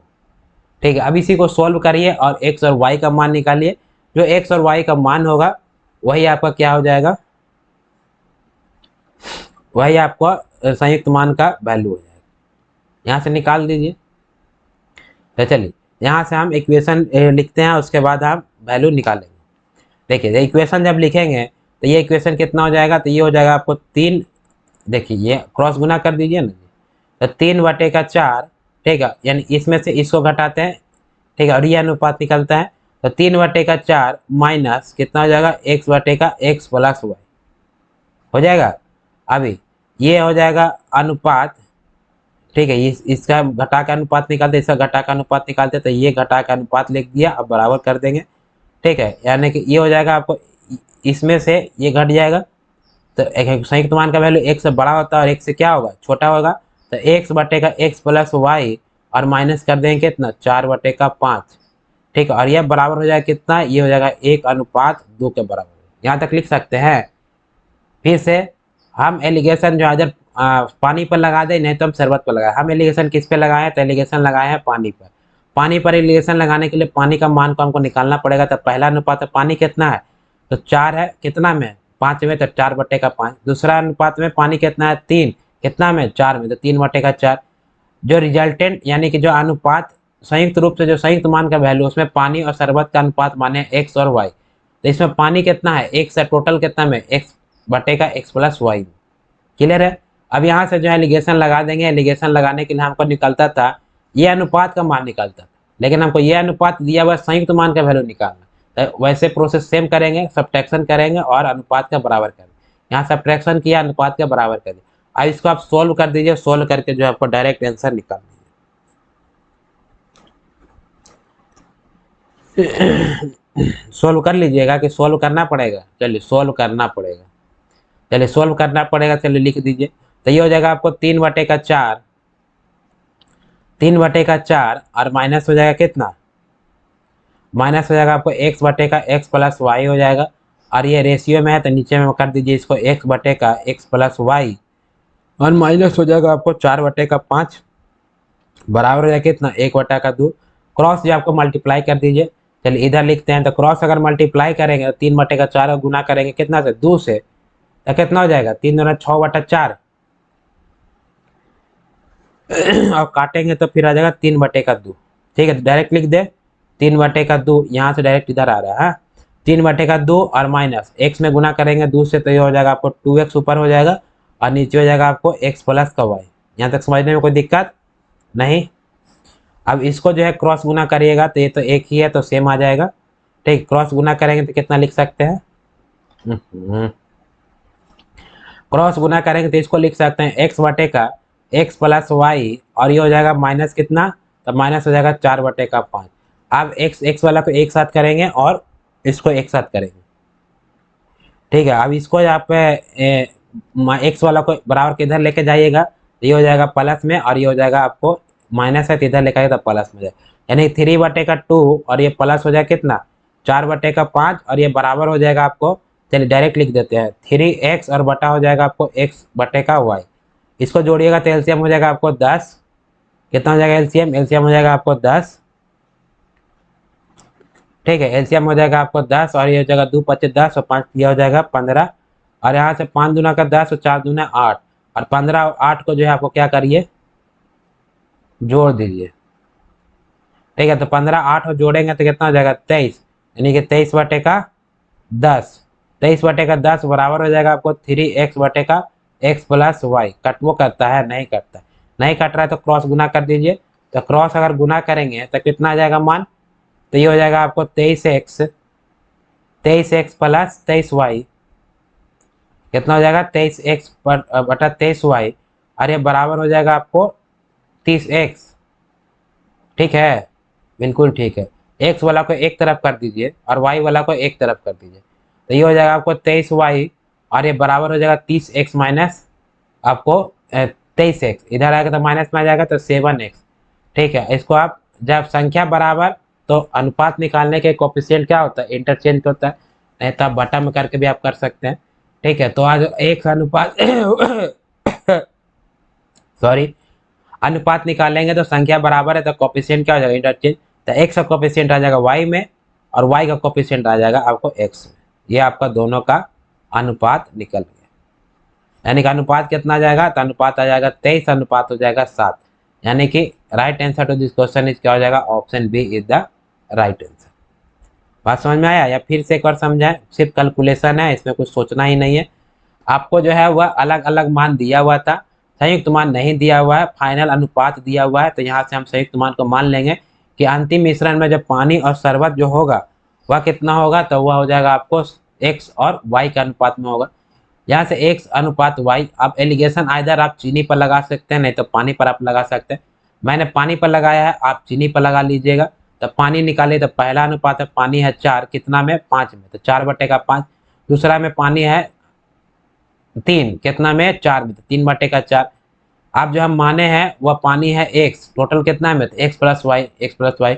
ठीक है, अब इसी को सॉल्व करिए और X और Y का मान निकालिए। जो X और Y का मान होगा वही आपका क्या हो जाएगा, वही आपका संयुक्त मान का वैल्यू हो जाएगा। यहाँ से निकाल दीजिए। तो चलिए यहाँ से हम इक्वेशन लिखते हैं, उसके बाद हम वैल्यू निकालेंगे। देखिए इक्वेशन जब लिखेंगे तो ये इक्वेशन कितना हो जाएगा, तो ये हो जाएगा आपको 3, देखिए ये क्रॉस गुना कर दीजिए ना, तो 3/4। ठीक है, यानी इसमें से इसको घटाते हैं, ठीक है, और ये अनुपात निकलता है, तो 3/4 माइनस कितना हो जाएगा, X प्लस Y हो जाएगा। अभी ये हो जाएगा अनुपात। ठीक है, इसका घटा का अनुपात निकालते, इसका घटा का अनुपात निकालते, तो ये घटा का अनुपात लिख दिया, अब बराबर कर देंगे। ठीक है, यानी कि ये हो जाएगा आपको, इसमें से ये घट जाएगा, तो एक संयुक्त मान का वैल्यू 1 से बड़ा होता है और 1 से क्या होगा, छोटा होगा, तो X बटे का X प्लस Y और माइनस कर देंगे कितना, 4/5। ठीक है, और यह बराबर हो जाएगा कितना, ये हो जाएगा 1/2 के बराबर। यहाँ तक लिख सकते हैं। फिर से हम एलिगेशन जो इधर पानी पर लगा दें, नहीं तो हम शरबत पर लगाए। हम एलिगेशन किस पे लगाए हैं, तो एलिगेशन लगाए हैं पानी पर। पानी पर एलिगेशन लगाने के लिए पानी का मान को हमको निकालना पड़ेगा। तो पहला अनुपात है, पानी कितना है, तो 4 है, कितना में, 5 में, तो 4/5। दूसरा अनुपात में पानी कितना है, 3, कितना में, 4 में, तो 3/4। जो रिजल्टेंट यानी कि जो अनुपात संयुक्त रूप से जो संयुक्त मान का वैल्यू, उसमें पानी और शरबत का अनुपात माने X और Y। तो इसमें पानी कितना है, X है, टोटल कितना में, X बटे का X प्लस Y। क्लियर है? अब यहाँ से जो है एलिगेशन लगा देंगे। एलिगेशन लगाने के लिए हमको निकलता था ये अनुपात का मान निकलता था, लेकिन हमको ये अनुपात दिया हुआ संयुक्त मान का वैल्यू निकालना। तो वैसे प्रोसेस सेम करेंगे, सब्ट्रैक्शन करेंगे और अनुपात का बराबर करेंगे। यहाँ सब्ट्रैक्शन किया, अनुपात का बराबर कर दिया। अब इसको आप सोल्व कर दीजिए, सोल्व करके जो आपको डायरेक्ट आंसर निकाल दीजिए। सोल्व कर लीजिएगा कि सोल्व करना पड़ेगा, चलिए सोल्व करना पड़ेगा, चलिए सोल्व करना पड़ेगा, चलिए लिख दीजिए। तो ये हो जाएगा आपको 3/4, 3/4 और माइनस हो जाएगा कितना, माइनस हो जाएगा आपको X बटे का X प्लस Y हो जाएगा। और ये रेशियो में है तो नीचे में कर दीजिए इसको, X बटे का X प्लस Y और माइनस हो जाएगा आपको 4/5 बराबर हो जाएगा कितना, 1/2। क्रॉस जो आपको मल्टीप्लाई कर दीजिए। चलिए इधर लिखते हैं, तो क्रॉस अगर मल्टीप्लाई करेंगे तो 3/4 गुना करेंगे कितना से, 2 से, तो कितना हो जाएगा, 3 दूना 6/4 और काटेंगे तो फिर आ जाएगा 3/2। ठीक है, डायरेक्ट लिख दे 3/2, यहाँ से डायरेक्ट इधर आ रहा है 3/2 और माइनस X में गुना करेंगे 2 से, तो ये हो जाएगा आपको 2X ऊपर हो जाएगा और नीचे हो जाएगा आपको x प्लस का y। यहाँ तक समझने में कोई दिक्कत नहीं। अब इसको जो है क्रॉस गुना करिएगा तो ये तो एक ही है तो सेम आ जाएगा। ठीक, क्रॉस गुना करेंगे तो कितना लिख सकते हैं, क्रॉस गुना करेंगे तो इसको लिख सकते हैं एक्स बटे का एक्स प्लस वाई, और ये हो जाएगा माइनस कितना, तो माइनस हो जाएगा 4 बटे का 5। अब एक्स एक्स वाला को एक साथ करेंगे और इसको एक साथ करेंगे। ठीक है, अब इसको यहाँ पे एक्स वाला को बराबर के इधर लेके जाइएगा तो ये हो जाएगा प्लस में, और ये हो जाएगा आपको माइनस है तो इधर लेकर तो प्लस में जाएगा, यानी 3 बटे का 2 और ये प्लस हो जाएगा कितना 4 बटे का 5, और ये बराबर हो जाएगा आपको, चलिए डायरेक्ट लिख देते हैं 3x और बटा हो जाएगा आपको x बटे का y। इसको जोड़िएगा तो एलसीएम हो जाएगा आपको 10। कितना हो जाएगा एलसीएम, एलसीएम हो जाएगा आपको 10। ठीक है, एलसीएम हो जाएगा आपको 10, और ये हो जाएगा 2 पच्चीस 10 और 5 ये हो जाएगा 15, और यहाँ से 5 दूना का 10 और 4 दूना 8, और 15 और 8 को जो है आपको क्या करिए जोड़ दीजिए। ठीक है, तो 15 8 और जोड़ेंगे तो कितना हो जाएगा 23, यानी कि 23 बटे का 10, 23 बटे का 10 बराबर हो जाएगा आपको 3x बटे का x प्लस वाई। कट वो करता है, नहीं करता है, नहीं कट रहा है तो क्रॉस गुना कर दीजिए। तो क्रॉस अगर गुना करेंगे तो कितना आ जाएगा मान, तो ये हो जाएगा आपको 23x प्लस 23y। कितना हो जाएगा 23x बटा 23y, और ये बराबर हो जाएगा आपको 30x। ठीक है, बिल्कुल ठीक है। x वाला को एक तरफ कर दीजिए और y वाला को एक तरफ कर दीजिए, तो ये हो जाएगा आपको 23y, और ये बराबर हो जाएगा 30x माइनस आपको 23x, इधर आएगा तो माइनस में आ जाएगा तो 7x। ठीक है, इसको आप जब संख्या बराबर तो अनुपात निकालने के कोफिशिएंट क्या होता है, इंटरचेंज होता है, नहीं तो आप बटा में करके भी आप कर सकते हैं। ठीक है, तो आज एक अनुपात सॉरी अनुपात निकालेंगे तो संख्या बराबर है तो कोफिशिएंट क्या हो जाएगा इंटरचेंज, तो x का कोफिशिएंट आ जाएगा y में और y का कोफिशिएंट आ जाएगा आपको x में। ये आपका दोनों का अनुपात निकल गया, यानी कि अनुपात कितना आ जाएगा, तो अनुपात आ जाएगा 23 अनुपात हो जाएगा 7, यानी कि right answer to this question is क्या हो जाएगा, option B is the right answer. बात समझ में आया या फिर से एक बार समझाएं, सिर्फ कैलकुलेशन है, इसमें कुछ सोचना ही नहीं है। आपको जो है वह अलग अलग मान दिया हुआ था, संयुक्त मान नहीं दिया हुआ है, फाइनल अनुपात दिया हुआ है, तो यहाँ से हम संयुक्त मान को मान लेंगे कि अंतिम मिश्रण में जब पानी और शरबत जो होगा वह कितना होगा, तो वह हो जाएगा आपको x और y के अनुपात में होगा। यहाँ से x अनुपात y, आप एलिगेशन आइदर आप चीनी पर लगा सकते हैं नहीं तो पानी पर आप लगा सकते हैं। मैंने पानी पर लगाया है, आप चीनी पर लगा लीजिएगा। तो पानी निकाले तो पहला अनुपात है पानी है 4 कितना में 5 में, तो 4 बटे का 5। दूसरा में पानी है 3 कितना में 4 में, तो 3 बटे का 4। आप जो हम माने हैं वह पानी है x, टोटल कितना में, तो x plus Y, X plus Y.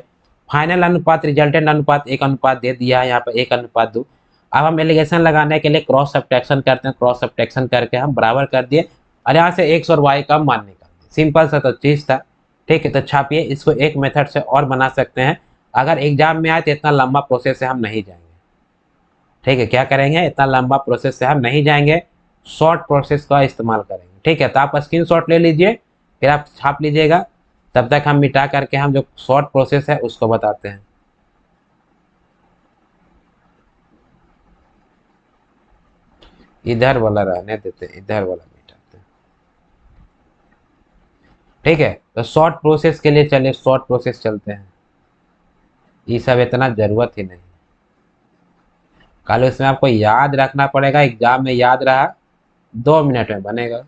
Final अनुपात रिजल्टेंट अनुपात एक अनुपात दे दिया है यहाँ पर 1:2। अब हम एलिगेशन लगाने के लिए क्रॉस सब्ट्रैक्शन करते हैं, क्रॉस सब्ट्रैक्शन करके हम बराबर कर दिए और यहाँ से x और y का मान निकाल दिए। सिंपल सा तो चीज था। ठीक है, तो छापिए, इसको एक मेथड से और बना सकते हैं। अगर एग्जाम में आए तो इतना लंबा प्रोसेस से हम नहीं जाएंगे। ठीक है, क्या करेंगे, इतना लंबा प्रोसेस से हम नहीं जाएंगे, शॉर्ट प्रोसेस का इस्तेमाल करेंगे। ठीक है, तो आप स्क्रीनशॉट ले लीजिए, फिर आप छाप लीजिएगा। तब तक हम मिटा करके हम जो शॉर्ट प्रोसेस है उसको बताते हैं। इधर वाला रहने देते हैं, इधर वाला मिटाते हैं। ठीक है, तो शॉर्ट प्रोसेस के लिए चलिए शॉर्ट प्रोसेस चलते हैं, ये सब इतना जरूरत ही नहीं। कल इसमें आपको याद रखना पड़ेगा, एग्जाम में याद रहा 2 मिनट में बनेगा।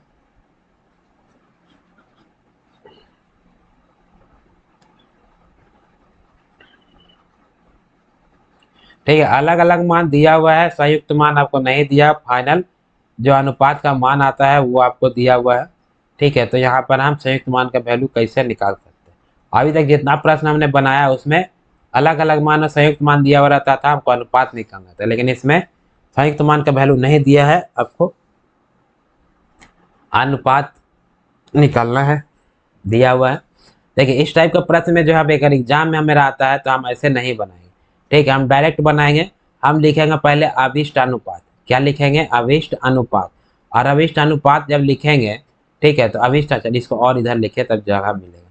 ठीक है, अलग अलग मान दिया हुआ है, संयुक्त मान आपको नहीं दिया, फाइनल जो अनुपात का मान आता है वो आपको दिया हुआ है। ठीक है, तो यहाँ पर हम संयुक्त मान का वैल्यू कैसे निकाल सकते हैं। अभी तक जितना प्रश्न हमने बनाया उसमें अलग अलग मान और संयुक्त मान दिया हुआ रहता था, हमको अनुपात निकालना था, लेकिन इसमें संयुक्त मान का वैल्यू नहीं दिया है, आपको अनुपात निकालना है, दिया हुआ है। देखिए, इस टाइप का प्रश्न में जो है अगर एग्जाम में हमें आता है तो हम ऐसे नहीं बनाएंगे। ठीक है, हम डायरेक्ट बनाएंगे, हम लिखेंगे पहले अभिष्ट अनुपात। क्या लिखेंगे, अभिष्ट अनुपात। और अभिष्ट अनुपात जब लिखेंगे, ठीक है, तो अभिष्ट, चलिए इसको और इधर लिखे तब जगह मिलेगा।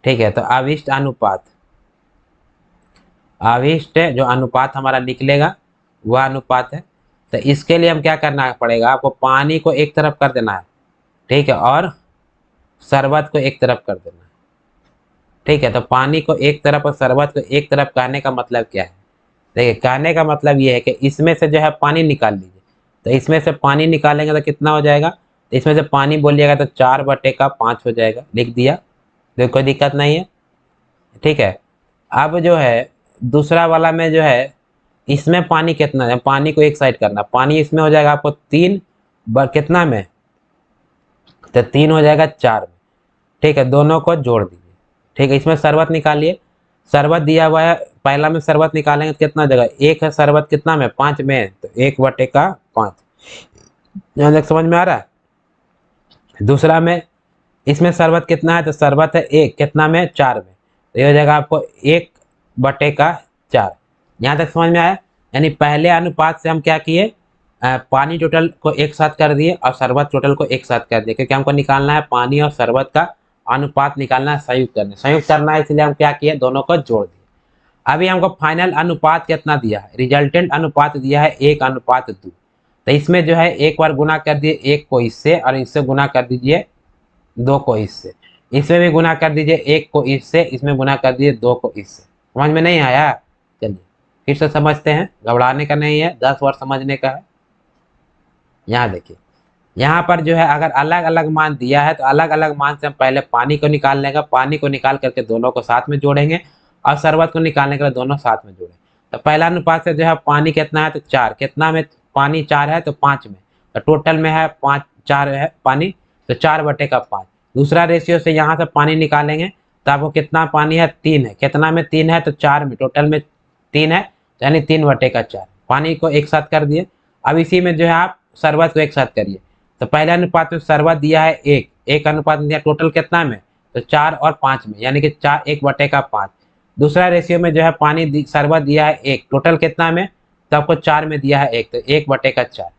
ठीक है, तो अभिष्ट अनुपात, अभिष्ट जो अनुपात हमारा निकलेगा वह अनुपात है। तो इसके लिए हम क्या करना पड़ेगा, आपको पानी को एक तरफ कर देना है ठीक है, और शरबत को एक तरफ कर देना। ठीक है, तो पानी को एक तरफ और शरबत को एक तरफ कहने का मतलब क्या है? देखिए, कहने का मतलब ये है कि इसमें से जो है पानी निकाल लीजिए। तो इसमें से पानी निकालेंगे तो कितना हो जाएगा? तो इसमें से पानी बोलिएगा तो 4/5 हो जाएगा, लिख दिया। देखो कोई दिक्कत नहीं है। ठीक है, अब जो है दूसरा वाला में जो है, इसमें पानी कितना है? पानी को एक साइड करना, पानी इसमें हो जाएगा आपको 3 कितना में? तो 3 हो जाएगा 4 में। ठीक है, दोनों को जोड़ दीजिए। ठीक है, इसमें शरबत निकालिए। शरबत दिया हुआ है, पहला में शरबत निकालेंगे तो कितना जगह? एक है शरबत, कितना में? 5 में, तो 1/5। यहाँ तक समझ में आ रहा है? दूसरा में इसमें शरबत कितना है? तो शरबत है एक, कितना में? 4 में, तो ये हो जाएगा आपको 1/4। यहाँ तक समझ में आया? यानी पहले अनुपात से हम क्या किए, पानी टोटल को एक साथ कर दिए और शरबत टोटल को एक साथ कर दिए, क्योंकि हमको निकालना है पानी और शरबत का अनुपात, निकालना है, संयुक्त करना है, इसलिए हम क्या किए, दोनों को जोड़ दिए। अभी हमको फाइनल अनुपात कितना दिया है? रिजल्टेंट अनुपात दिया है 1/2। तो इसमें जो है एक बार गुना कर दिए 1 को इससे, और इससे गुना कर दीजिए 2 को इससे, इसमें भी गुना कर दीजिए 1 को इससे, इसमें गुना कर दीजिए 2 को इससे। समझ में नहीं आया? चलिए फिर से समझते हैं, घबराने का नहीं है, 10 बार समझने का है। यहाँ देखिए, यहाँ पर जो है अगर अलग अलग मान दिया है तो अलग अलग मान से हम पहले पानी को निकाल लेंगे, पानी को निकाल करके दोनों को साथ में जोड़ेंगे, और शरबत को निकालने के लिए दोनों साथ में जोड़ेंगे। तो पहला अनुपात से जो है पानी कितना है? तो 4, कितना में? पानी 4 है तो 5 में, तो टोटल में है 5, 4 है पानी, तो 4/5। दूसरा रेशियो से यहाँ से पानी निकालेंगे तो आपको कितना पानी है? 3 है, कितना में? 3 है तो 4 में, टोटल में 3 है, यानी 3/4। पानी को एक साथ कर दिए। अब इसी में जो है आप शरबत को एक साथ करिए। तो पहले अनुपात में शरबत दिया है 1 अनुपात दिया, टोटल कितना में? तो 4 और 5 में, यानी कि 4 1/5। दूसरा रेशियो में जो है पानी शरबत दिया है 1, टोटल कितना में? तो आपको 4 में दिया है 1, तो 1/4।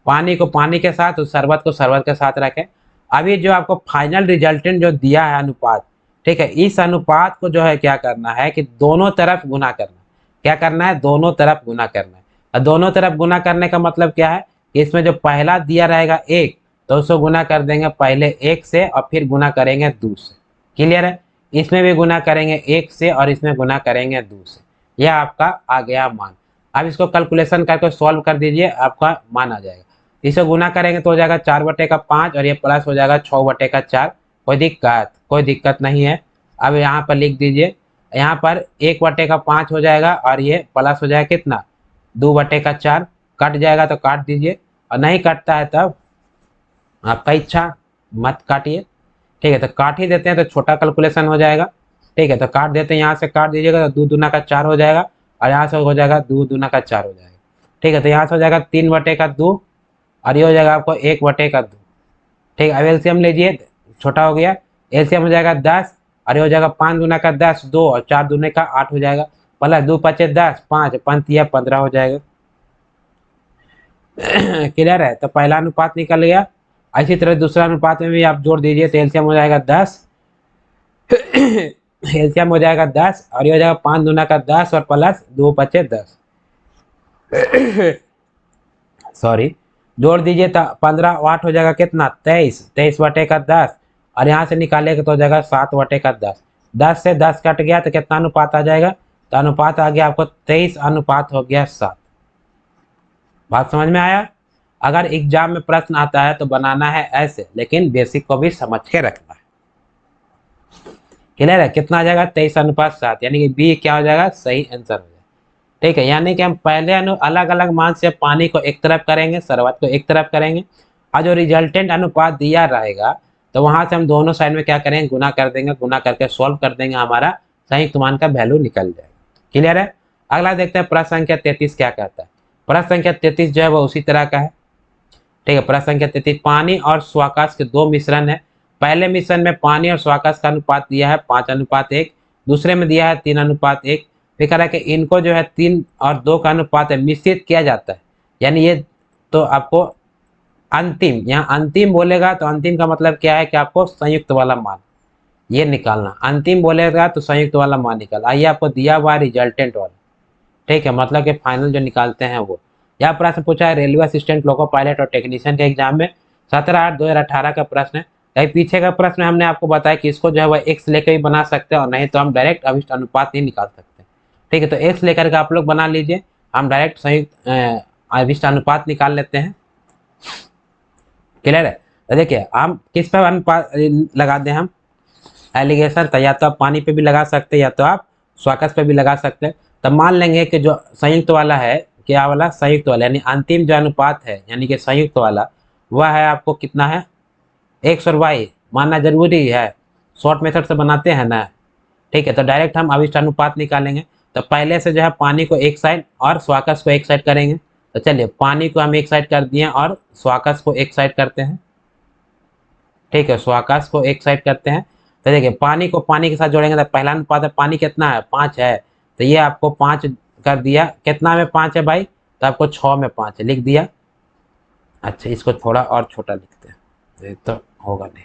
पानी को पानी के साथ और शरबत को शरबत के साथ रखें। अभी जो आपको फाइनल रिजल्टेंट जो दिया है अनुपात, ठीक है, इस अनुपात को जो है क्या करना है कि दोनों तरफ गुना करना। क्या करना है? दोनों तरफ गुना करना है। और दोनों तरफ गुना करने का मतलब क्या है कि इसमें जो पहला दिया रहेगा 1, तो उसको गुना कर देंगे पहले 1 से और फिर गुना करेंगे 2 से। क्लियर है? इसमें भी गुना करेंगे 1 से और इसमें गुना करेंगे 2 से। यह आपका आ गया मान। अब इसको कैलकुलेशन करके सॉल्व कर दीजिए, आपका मान आ जाएगा। इसे गुना करेंगे तो हो जाएगा 4/5 और ये प्लस हो जाएगा 6/4। कोई दिक्कत? कोई दिक्कत नहीं है। अब यहाँ पर लिख दीजिए, यहाँ पर 1/5 हो जाएगा और ये प्लस हो जाएगा कितना? 2/4। कट जाएगा तो काट दीजिए, और नहीं कटता है तब आपका इच्छा, मत काटिए। ठीक है, तो काट ही देते हैं तो छोटा कैलकुलेशन हो जाएगा। ठीक है, तो काट देते हैं, यहाँ से काट दीजिएगा तो 2 दूना का 4 हो जाएगा, और यहाँ से हो जाएगा 2 दूना का 4 हो जाएगा। ठीक है, तो यहाँ से हो जाएगा 3/2 और ये हो जाएगा आपको 1/2। ठीक है, अब एलसीएम लीजिए, छोटा हो गया, एलसीएम हो जाएगा 10, और ये हो जाएगा 5 दूना का 10 2, और 4 दूने का 8 हो जाएगा, प्लस 2 5 10, 5 5 15 हो जाएगा। क्लियर है? तो पहला अनुपात निकल गया। इसी तरह दूसरा अनुपात में भी आप जोड़ दीजिए, तो एलसीएम हो जाएगा 10। एलसीएम हो जाएगा 10, और ये हो जाएगा 5 दूना का 10 और प्लस 2 5 10। सॉरी, जोड़ दीजिए तो 15 वाट हो जाएगा कितना? 23, 23/10, और यहाँ से निकालेगा तो हो जाएगा 7/10। 10 से 10 कट गया तो कितना अनुपात आ जाएगा? तो अनुपात आ गया आपको 23 अनुपात हो गया 7। बात समझ में आया? अगर एग्जाम में प्रश्न आता है तो बनाना है ऐसे, लेकिन बेसिक को भी समझ के रखना है। क्लियर है? कितना आ जाएगा? 23/7, यानी कि बी क्या हो जाएगा? सही आंसर हो जाएगा। ठीक है, यानी कि हम पहले अलग अलग मान से पानी को एक तरफ करेंगे, शरबत को एक तरफ करेंगे, और जो रिजल्टेंट अनुपात दिया रहेगा तो वहां से हम दोनों साइड में क्या करेंगे? गुना कर देंगे, गुना करके सॉल्व कर देंगे, हमारा संयुक्त मान का वैल्यू निकल जाएगा। क्लियर है? अगला देखते हैं प्रश्न संख्या 33 क्या कहता है। प्रश्न संख्या 33 जो है वो उसी तरह का है। ठीक है, प्रश्न संख्या 33, पानी और स्वाकाश के 2 मिश्रण है। पहले मिश्रण में पानी और स्वाकाश का अनुपात दिया है 5:1, दूसरे में दिया है 3:1। फिर कह रहा है कि इनको जो है 3 और 2 का अनुपात है, मिश्रित किया जाता है। यानी ये तो आपको अंतिम, यहाँ अंतिम बोलेगा तो अंतिम का मतलब क्या है कि आपको संयुक्त वाला मान ये निकालना। अंतिम बोलेगा तो संयुक्त वाला मान निकाल। आइए आपको दिया हुआ रिजल्टेंट वाला, ठीक है, मतलब कि फाइनल जो निकालते हैं वो। यह प्रश्न पूछा है रेलवे असिस्टेंट, लोको पायलट और टेक्नीशियन के एग्जाम में। 17/8/2018 का प्रश्न है। कहीं पीछे का प्रश्न हमने आपको बताया कि इसको जो है वह एक्स लेकर भी बना सकते हैं और नहीं तो हम डायरेक्ट अभिष्ट अनुपात नहीं निकाल सकते। ठीक है, तो एक्स लेकर के आप लोग बना लीजिए, हम डायरेक्ट संयुक्त अभिष्ट अनुपात निकाल लेते हैं। क्लियर है? तो देखिए हम किस पर अनुपात लगा दें, हम एलिगेशन था, या तो आप पानी पे भी लगा सकते हैं या तो आप स्वाकस पे भी लगा सकते हैं। तब मान लेंगे कि जो संयुक्त वाला है, क्या वाला, संयुक्त वाला, यानी अंतिम जो अनुपात है यानी कि संयुक्त वाला, वह है आपको कितना है, एक्स और वाई मानना जरूरी है, शॉर्ट मेथड से बनाते हैं ना। ठीक है, तो डायरेक्ट हम अभिष्ट अनुपात निकालेंगे। तो पहले से जो है पानी को एक साइड और स्वाकस को एक साइड करेंगे। तो चलिए पानी को हम एक साइड कर दिए और स्वाकस को एक साइड करते हैं। ठीक है, स्वाकाश को एक साइड करते हैं। तो देखिए पानी को पानी के साथ जोड़ेंगे तो पहला अनुपात है, पानी कितना है, 5 है, तो ये आपको 5 कर दिया। कितना में 5 है भाई, तो आपको 6 में 5 है, लिख दिया। अच्छा इसको थोड़ा और छोटा लिखते हैं, ये तो होगा नहीं।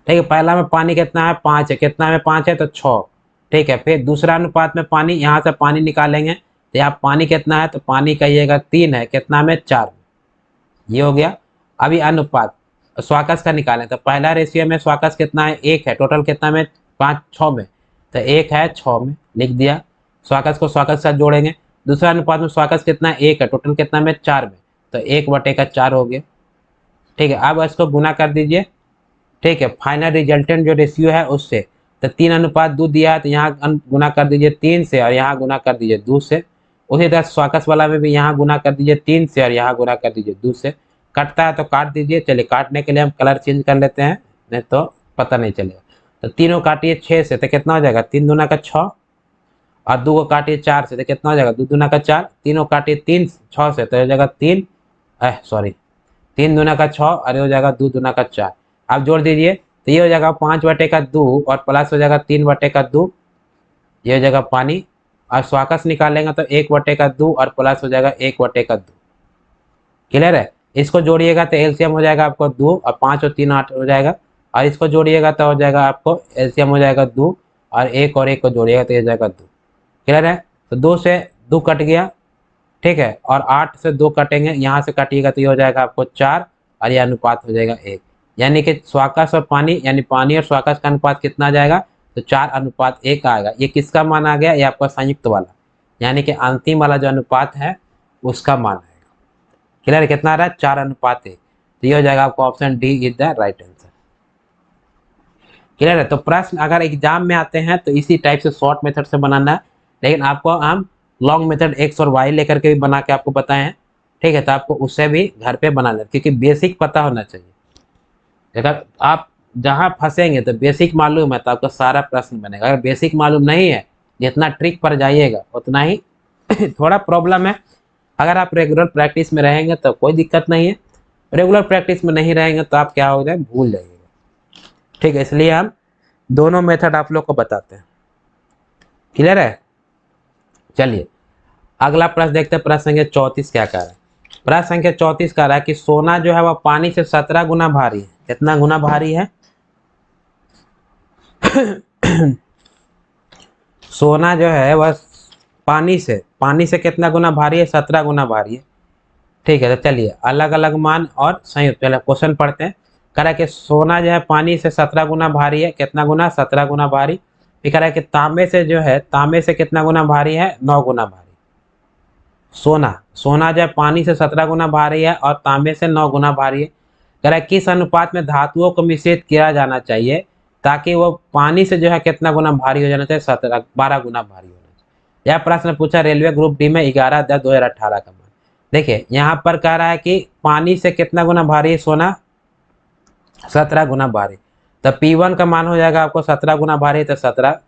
ठीक है, पहला में पानी कितना है, 5 है, कितना में 5 है, तो 6। ठीक है, फिर दूसरा अनुपात में पानी, यहाँ से पानी निकालेंगे तो यहाँ पानी कितना है, तो पानी कहिएगा 3 है, कितना में, 4 में, ये हो गया। अभी अनुपात स्वाकस का निकालें तो पहला रेशियो में स्वाकस कितना है, 1 है, टोटल कितना में, 5 6 में, तो 1 है 6 में, लिख दिया। स्वाकस को स्वाकस के साथ जोड़ेंगे, दूसरा अनुपात में स्वाकस कितना है, 1 है, टोटल कितना में, 4 में, तो 1/4 हो गया। ठीक है, अब इसको गुना कर दीजिए। ठीक है, फाइनल रिजल्टेंट जो रेशियो है उससे, तो 3:2 दिया है, तो यहाँ गुना कर दीजिए 3 से और यहाँ गुना कर दीजिए 2 से। उसी तरह स्वाकस वाला में भी यहाँ गुना कर दीजिए 3 से और यहाँ गुना कर दीजिए 2 से। कटता है तो काट दीजिए। चलिए काटने के लिए हम कलर चेंज कर लेते हैं, नहीं तो पता नहीं चलेगा। तो तीनों काटिए 6 से, तो कितना हो जाएगा, 3 दूना का 6, और 2 को काटिए 4 से, तो कितना हो जाएगा, 2 दूना का 4, तीनों काटिए 3 6 से, तो हो जाएगा 3 सॉरी 3 दूना का 6 और ये हो जाएगा 2 दूना का 4। आप जोड़ दीजिए तो ये हो जाएगा 5/2 और प्लस हो जाएगा 3/2, ये हो जाएगा पानी। और स्वाकस निकालेंगे तो 1/2 और प्लस हो जाएगा 1/2। क्लियर है? इसको जोड़िएगा तो एलसीएम हो जाएगा आपको 2 और 5 और 3 8 हो जाएगा, और इसको जोड़िएगा तो हो जाएगा आपको एलसीएम हो जाएगा 2 और 1 और 1 को जोड़िएगा तो ये जाएगा 2। क्लियर है? तो 2 से 2 कट गया। ठीक है, और 8 से 2 कटेंगे, यहाँ से काटिएगा तो ये हो जाएगा आपको 4 और यह अनुपात हो जाएगा 1। यानी कि स्वाकस और पानी, यानी पानी और स्वाकस का अनुपात कितना आ जाएगा, तो 4:1 आएगा। ये किसका मान आ गया, ये आपका संयुक्त वाला, यानी कि अंतिम वाला जो अनुपात है उसका मान आएगा। क्लियर है? कितना आ रहा है, 4:1। तो ये हो जाएगा आपको option D is the right answer. Clear है? तो प्रश्न अगर एग्जाम में आते हैं तो इसी टाइप से शॉर्ट मेथड से बनाना है, लेकिन आपको हम लॉन्ग मेथड एक्स और वाई लेकर के भी बना के आपको बताए हैं। ठीक है, तो आपको उससे भी घर पे बना लेना, क्योंकि बेसिक पता होना चाहिए। अगर आप जहाँ फंसेंगे तो बेसिक मालूम है तो आपका सारा प्रश्न बनेगा। अगर बेसिक मालूम नहीं है, जितना ट्रिक पर जाइएगा उतना ही थोड़ा प्रॉब्लम है। अगर आप रेगुलर प्रैक्टिस में रहेंगे तो कोई दिक्कत नहीं है, रेगुलर प्रैक्टिस में नहीं रहेंगे तो आप क्या हो जाए, भूल जाइएगा। ठीक है, इसलिए हम दोनों मेथड आप लोग को बताते हैं। क्लियर है? चलिए अगला प्रश्न देखते हैं। प्रश्न संख्या 34 क्या कह रहा है। प्रश्न संख्या 34 कह रहा है कि सोना जो है वह पानी से 17 गुना भारी है। कितना गुना भारी है सोना जो है वह पानी से कितना गुना भारी है, 17 गुना भारी है। ठीक है, तो चलिए अलग अलग मान और संयुक्त, पहले क्वेश्चन पढ़ते हैं। कह रहा है कि सोना जो है पानी से 17 गुना भारी है। कितना गुना, 17 गुना भारी। फिर कह रहा है कि तांबे से कितना गुना भारी है, 9 गुना भारी। सोना जो है पानी से 17 गुना भारी है और तांबे से 9 गुना भारी है। कह रहा है किस अनुपात में धातुओं को मिश्रित किया जाना चाहिए ताकि वो पानी से जो है कितना गुना भारी हो जाना चाहिए, 12 गुना भारी होना चाहिए। यह प्रश्न पूछा रेलवे ग्रुप डी में 11/10/2018 का मान। देखिए यहाँ पर कह रहा है कि पानी से कितना गुना भारी है सोना, 17 गुना भारी। तो P1 का मान हो जाएगा आपको 17 गुना भारी है तो 17।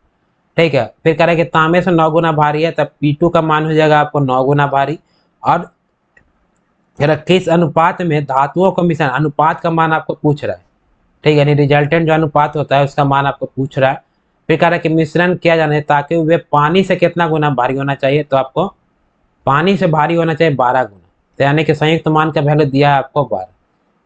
ठीक है, फिर कह रहा है कि तांबे से 9 गुना भारी है, तब P2 का मान हो जाएगा आपको 9 गुना भारी। और किस अनुपात में धातुओं का मिश्रण, अनुपात का मान आपको पूछ रहा है। ठीक है, यानी रिजल्टेंट जो अनुपात होता है उसका मान आपको पूछ रहा है। फिर कह रहा है कि मिश्रण किया जाना है ताकि वे पानी से कितना गुना भारी होना चाहिए, तो आपको पानी से भारी होना चाहिए 12 गुना। तो यानी कि संयुक्त मान का वैल्यू दिया है आपको 12।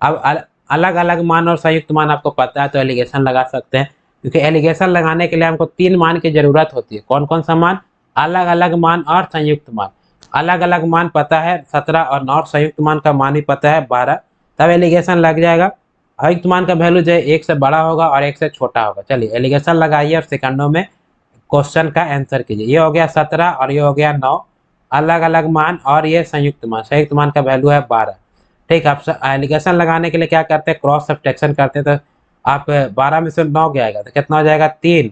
अब अलग अलग मान और संयुक्त मान आपको पता है तो एलिगेशन लगा सकते हैं, क्योंकि एलिगेशन लगाने के लिए हमको 3 मान की जरूरत होती है। कौन कौन सा मान, अलग अलग मान और संयुक्त मान। अलग अलग मान पता है 17 और संयुक्त मान का मान ही पता है 12, तब एलिगेशन लग जाएगा। अयुक्त मान का वैल्यू जो है 1 से बड़ा होगा और 1 से छोटा होगा। चलिए एलिगेशन लगाइए और सेकंडों में क्वेश्चन का आंसर कीजिए। ये हो गया 17 और ये हो गया 9, अलग अलग मान, और ये संयुक्त मान का वैल्यू है 12। ठीक, आप एलिगेशन लगाने के लिए क्या करते हैं, क्रॉस सब्ट्रैक्शन करते हैं। तो आप 12 में से 9 गया तो कितना हो जाएगा 3,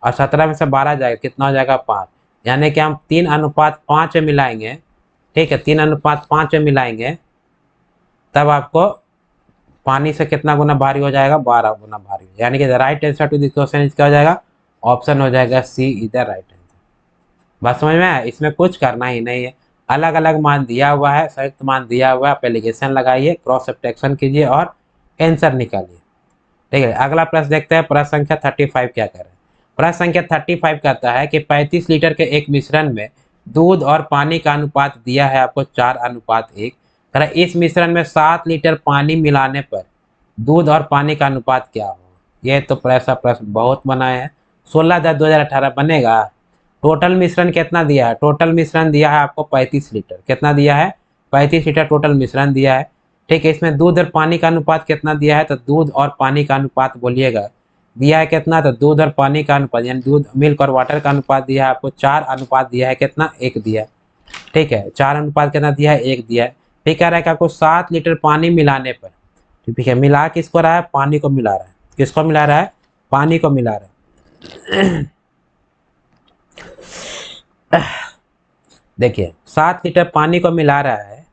और 17 में से 12 जाएगा कितना हो जाएगा 5। यानी कि हम 3:5 में मिलाएंगे। ठीक है, 3:5 में मिलाएंगे तब आपको पानी से कितना गुना भारी हो जाएगा, 12 गुना भारी। यानी कि right answer to this question is क्या हो जाएगा, ऑप्शन हो जाएगा C is the right answer. बस समझ में आया, इसमें कुछ करना ही नहीं है। अलग अलग मान दिया हुआ है, संयुक्त मान दिया हुआ है, आप एलिगेशन लगाइए, क्रॉस सब्ट्रैक्शन कीजिए और आंसर निकालिए। ठीक है, अगला प्रश्न देखते हैं। प्रश्न संख्या 35 क्या कर रहे हैं। प्रश्न संख्या 35 कहता है कि 35 लीटर के एक मिश्रण में दूध और पानी का अनुपात दिया है आपको 4:1। इस मिश्रण में 7 लीटर पानी मिलाने पर दूध और पानी का अनुपात क्या होगा। ये तो ऐसा प्रश्न बहुत बनाए हैं। 16/10/2018 बनेगा। टोटल मिश्रण कितना दिया है, टोटल मिश्रण दिया है आपको 35 लीटर। कितना दिया है, 35 लीटर टोटल मिश्रण दिया है। ठीक है, इसमें दूध और पानी का अनुपात कितना दिया है, तो दूध और पानी का अनुपात बोलिएगा दिया है कितना, तो दूध और पानी का अनुपात यानी दूध मिल्क और वाटर का अनुपात दिया है आपको 4 अनुपात दिया है कितना, 1 दिया है। ठीक है, 4 अनुपात कितना दिया है, 1 दिया है। फिर कह रहा है कि आपको 7 लीटर पानी मिलाने पर, ठीक है, मिला किसको रहा है, पानी को मिला रहा है। किसको मिला रहा है, पानी को मिला रहा है। देखिए 7 लीटर पानी को मिला रहा है,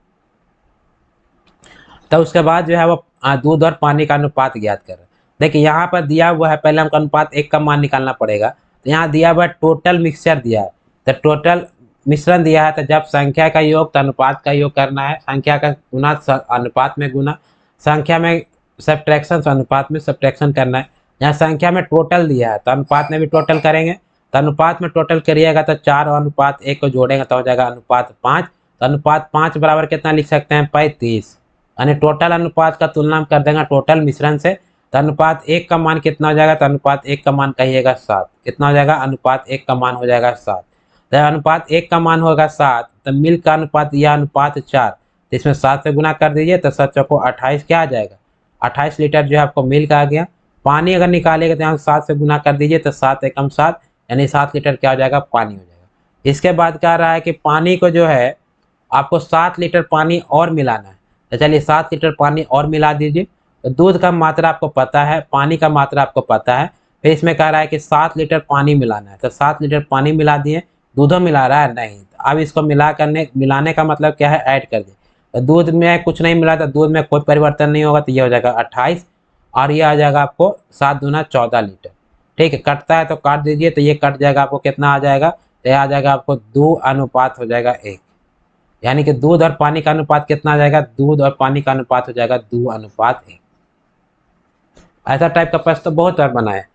तो उसके बाद जो है वो दूध और पानी का अनुपात ज्ञात कर रहा है। देखिए यहाँ पर दिया हुआ है, पहले हमको अनुपात 1 का मान निकालना पड़ेगा। तो यहाँ दिया हुआ है टोटल मिक्सचर दिया है, तो टोटल मिश्रण दिया है, तो जब संख्या का योग तो अनुपात का योग करना है, संख्या का गुना अनुपात में गुना, संख्या में सब्ट्रैक्शन तो अनुपात में सब्ट्रैक्शन करना है। यहाँ संख्या में टोटल दिया है तो अनुपात में भी टोटल करेंगे, तो अनुपात में टोटल करिएगा तो 4 और अनुपात 1 को जोड़ेंगे तो हो जाएगा अनुपात 5। तो अनुपात 5 बराबर कितना लिख सकते हैं, 35। यानी टोटल अनुपात का तुलना कर देंगे टोटल मिश्रण से, तो अनुपात 1 का मान कितना हो जाएगा, तो अनुपात 1 का मान कहिएगा 7। कितना हो जाएगा, अनुपात 1 का मान हो जाएगा 7। तो अनुपात 1 का मान होगा 7, तो मिल्क का अनुपात या अनुपात 4, तो इसमें 7 से गुना कर दीजिए तो 7 चौको 28 क्या आ जाएगा, 28 लीटर जो है आपको मिल्क आ गया। पानी अगर निकालेगा तो यहाँ 7 से गुना कर दीजिए तो 7 एकम 7, यानी 7 लीटर क्या हो जाएगा, पानी हो जाएगा। इसके बाद क्या रहा है कि पानी को जो है आपको 7 लीटर पानी और मिलाना है, तो चलिए 7 लीटर पानी और मिला दीजिए। तो दूध का मात्रा आपको पता है, पानी का मात्रा आपको पता है, फिर इसमें कह रहा है कि 7 लीटर पानी मिलाना है, तो 7 लीटर पानी मिला दिए। दूधो मिला रहा है नहीं, अब इसको मिलाने का मतलब क्या है, ऐड कर दिए। तो दूध में कुछ नहीं मिला तो दूध में कोई परिवर्तन नहीं होगा, तो ये हो जाएगा 28, और ये आ जाएगा आपको 7 दूना 14 लीटर। ठीक है, कटता है तो काट दीजिए, तो ये कट जाएगा, आपको कितना आ जाएगा, तो ये आ जाएगा आपको 2 अनुपात हो जाएगा 1। यानी कि दूध और पानी का अनुपात कितना आ जाएगा, दूध और पानी का अनुपात हो जाएगा 2 अनुपात 1। ऐसा टाइप का प्रश्न तो बहुत बार बना है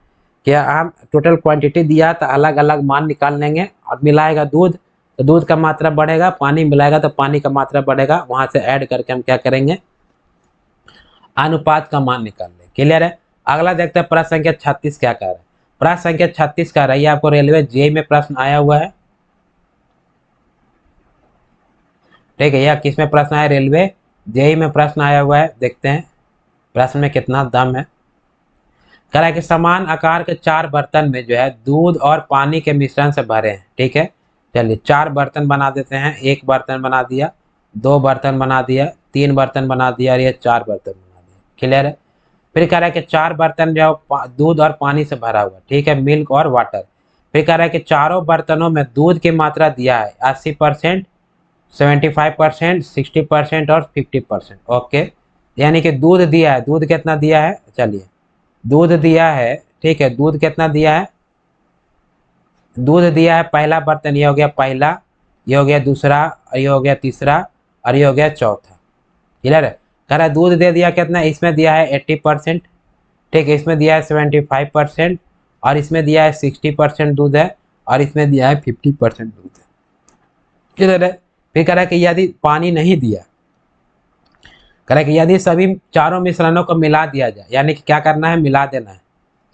कि हम टोटल क्वांटिटी दिया तो अलग अलग मान निकाल लेंगे और मिलाएगा दूध तो दूध का मात्रा बढ़ेगा, पानी मिलाएगा तो पानी का मात्रा बढ़ेगा, वहां से ऐड करके हम क्या करेंगे, अनुपात का मान निकाल लेंगे। क्लियर है। अगला देखते हैं प्रश्न संख्या 36 क्या कह रहा है। प्रश्न संख्या 36 कह रहा है, आपको रेलवे जेईई में प्रश्न आया हुआ है। ठीक है, यह किस में प्रश्न आया, रेलवे जेईई में प्रश्न आया हुआ है। देखते हैं प्रश्न में कितना दम है। कह रहा है कि समान आकार के 4 बर्तन में जो है दूध और पानी के मिश्रण से भरे हैं। ठीक है, चलिए 4 बर्तन बना देते हैं। 1 बर्तन बना दिया, 2 बर्तन बना दिया, 3 बर्तन बना दिया और ये 4 बर्तन बना दिया। क्लियर है। फिर कह रहा है कि 4 बर्तन जो दूध और पानी से भरा हुआ, ठीक है, मिल्क और वाटर। फिर कह रहा है कि चारों बर्तनों में दूध की मात्रा दिया है 80%, 75%, 60% और 50%। ओके, यानी कि दूध दिया है, दूध कितना दिया है, चलिए दूध दिया है। ठीक है, दूध कितना दिया है, दूध दिया है पहला बर्तन, ये हो गया पहला, ये हो गया दूसरा, ये हो गया तीसरा और ये हो गया चौथा। क्लियर है। कह रहा है दूध दे दिया कितना, इसमें दिया है 80%, ठीक है, इसमें दिया है 75% और इसमें दिया है 60% दूध है और इसमें दिया है 50% दूध है। क्लियर है। फिर कह रहा है कि यदि पानी नहीं दिया, कह रहा है कि यदि सभी चारों मिश्रणों को मिला दिया जाए, यानी कि क्या करना है, मिला देना है।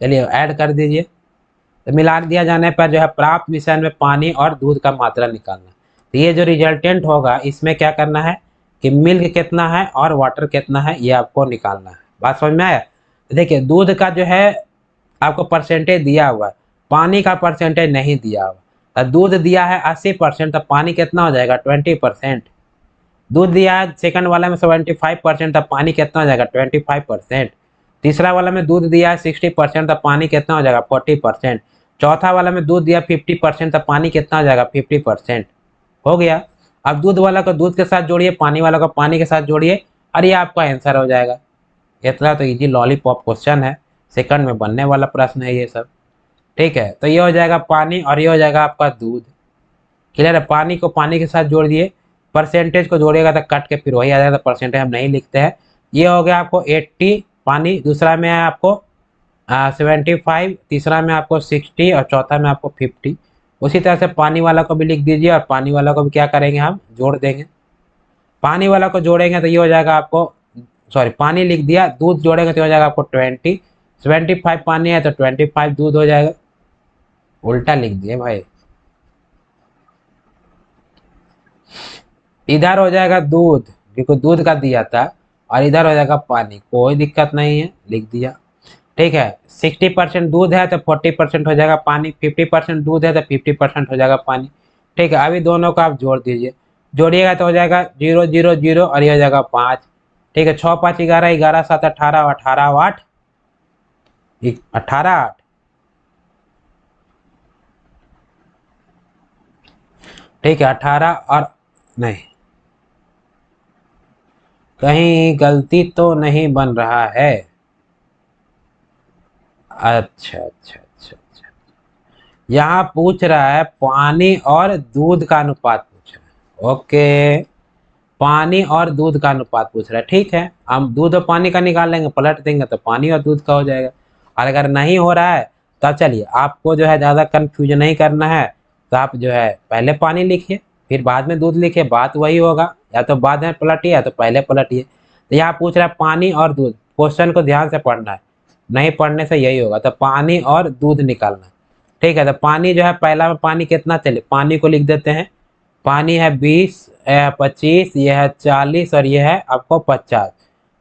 चलिए ऐड कर दीजिए, तो मिला दिया जाने पर जो है प्राप्त मिश्रण में पानी और दूध का मात्रा निकालना। तो ये जो रिजल्टेंट होगा इसमें क्या करना है कि मिल्क कितना है और वाटर कितना है ये आपको निकालना है। बात समझ में आया? देखिए दूध का जो है आपको परसेंटेज दिया हुआ है, पानी का परसेंटेज नहीं दिया हुआ। तो दूध दिया है 80%, तो पानी कितना हो जाएगा 20%। दूध दिया है सेकंड वाला में 75%, तो पानी कितना हो जाएगा 25%। तीसरा वाला में दूध दिया है 60%, तो पानी कितना हो जाएगा 40%। चौथा वाला में दूध दिया 50%, तो पानी कितना हो जाएगा 50%। हो गया। अब दूध वाला को दूध के साथ जोड़िए, पानी वाला को पानी के साथ जोड़िए, और ये आपका आंसर हो जाएगा। इतना तो इजी लॉलीपॉप क्वेश्चन है, सेकंड में बनने वाला प्रश्न है ये सब। ठीक है, तो ये हो जाएगा पानी और ये हो जाएगा आपका दूध। क्लियर है? पानी को पानी के साथ जोड़ दिए, परसेंटेज को जोड़ेगा तो कट के फिर वही आ जाएगा, तो परसेंटेज हम नहीं लिखते हैं। ये हो गया आपको 80 पानी, दूसरा में है आपको 75, तीसरा में आपको 60 और चौथा में आपको 50। उसी तरह से पानी वाला को भी लिख दीजिए और पानी वाला को भी क्या करेंगे हम जोड़ देंगे। पानी वाला को जोड़ेंगे तो ये हो जाएगा आपको, सॉरी पानी लिख दिया, दूध जोड़ेंगे तो हो जाएगा आपको 20, 75 पानी है तो 25 दूध हो जाएगा। उल्टा लिख दिए भाई, इधर हो जाएगा दूध क्योंकि दूध का दिया था, और इधर हो जाएगा पानी, कोई दिक्कत नहीं है, लिख दिया। ठीक है, 60% दूध है तो 40% हो जाएगा पानी, 50% दूध है तो 50% हो जाएगा पानी। ठीक है, अभी दोनों को आप जोड़ दीजिए, जोड़िएगा तो हो जाएगा 0 0 0 और ये हो जाएगा 5। ठीक है, 6 5 11, 11 7 18, 18 8, 18 8। ठीक है, 18 और नहीं, कहीं गलती तो नहीं बन रहा है? अच्छा अच्छा अच्छा अच्छा, यहाँ पूछ रहा है पानी और दूध का अनुपात पूछ रहा है। ओके, पानी और दूध का अनुपात पूछ रहा है। ठीक है, हम दूध और पानी का निकाल लेंगे, पलट देंगे तो पानी और दूध का हो जाएगा। और अगर नहीं हो रहा है तो चलिए, आपको जो है ज़्यादा कंफ्यूज नहीं करना है, तो आप जो है पहले पानी लिखिए फिर बाद में दूध लिखिए, बात वही होगा। या तो बाद में पलटिए या तो पहले पलटिए। तो यहाँ पूछ रहा है पानी और दूध, क्वेश्चन को ध्यान से पढ़ना है, नहीं पढ़ने से यही होगा। तो पानी और दूध निकालना है। ठीक है, तो पानी जो है पहला में पानी कितना, चलिए पानी को लिख देते हैं। पानी है 20, 25, यह है 40 और यह है आपको 50।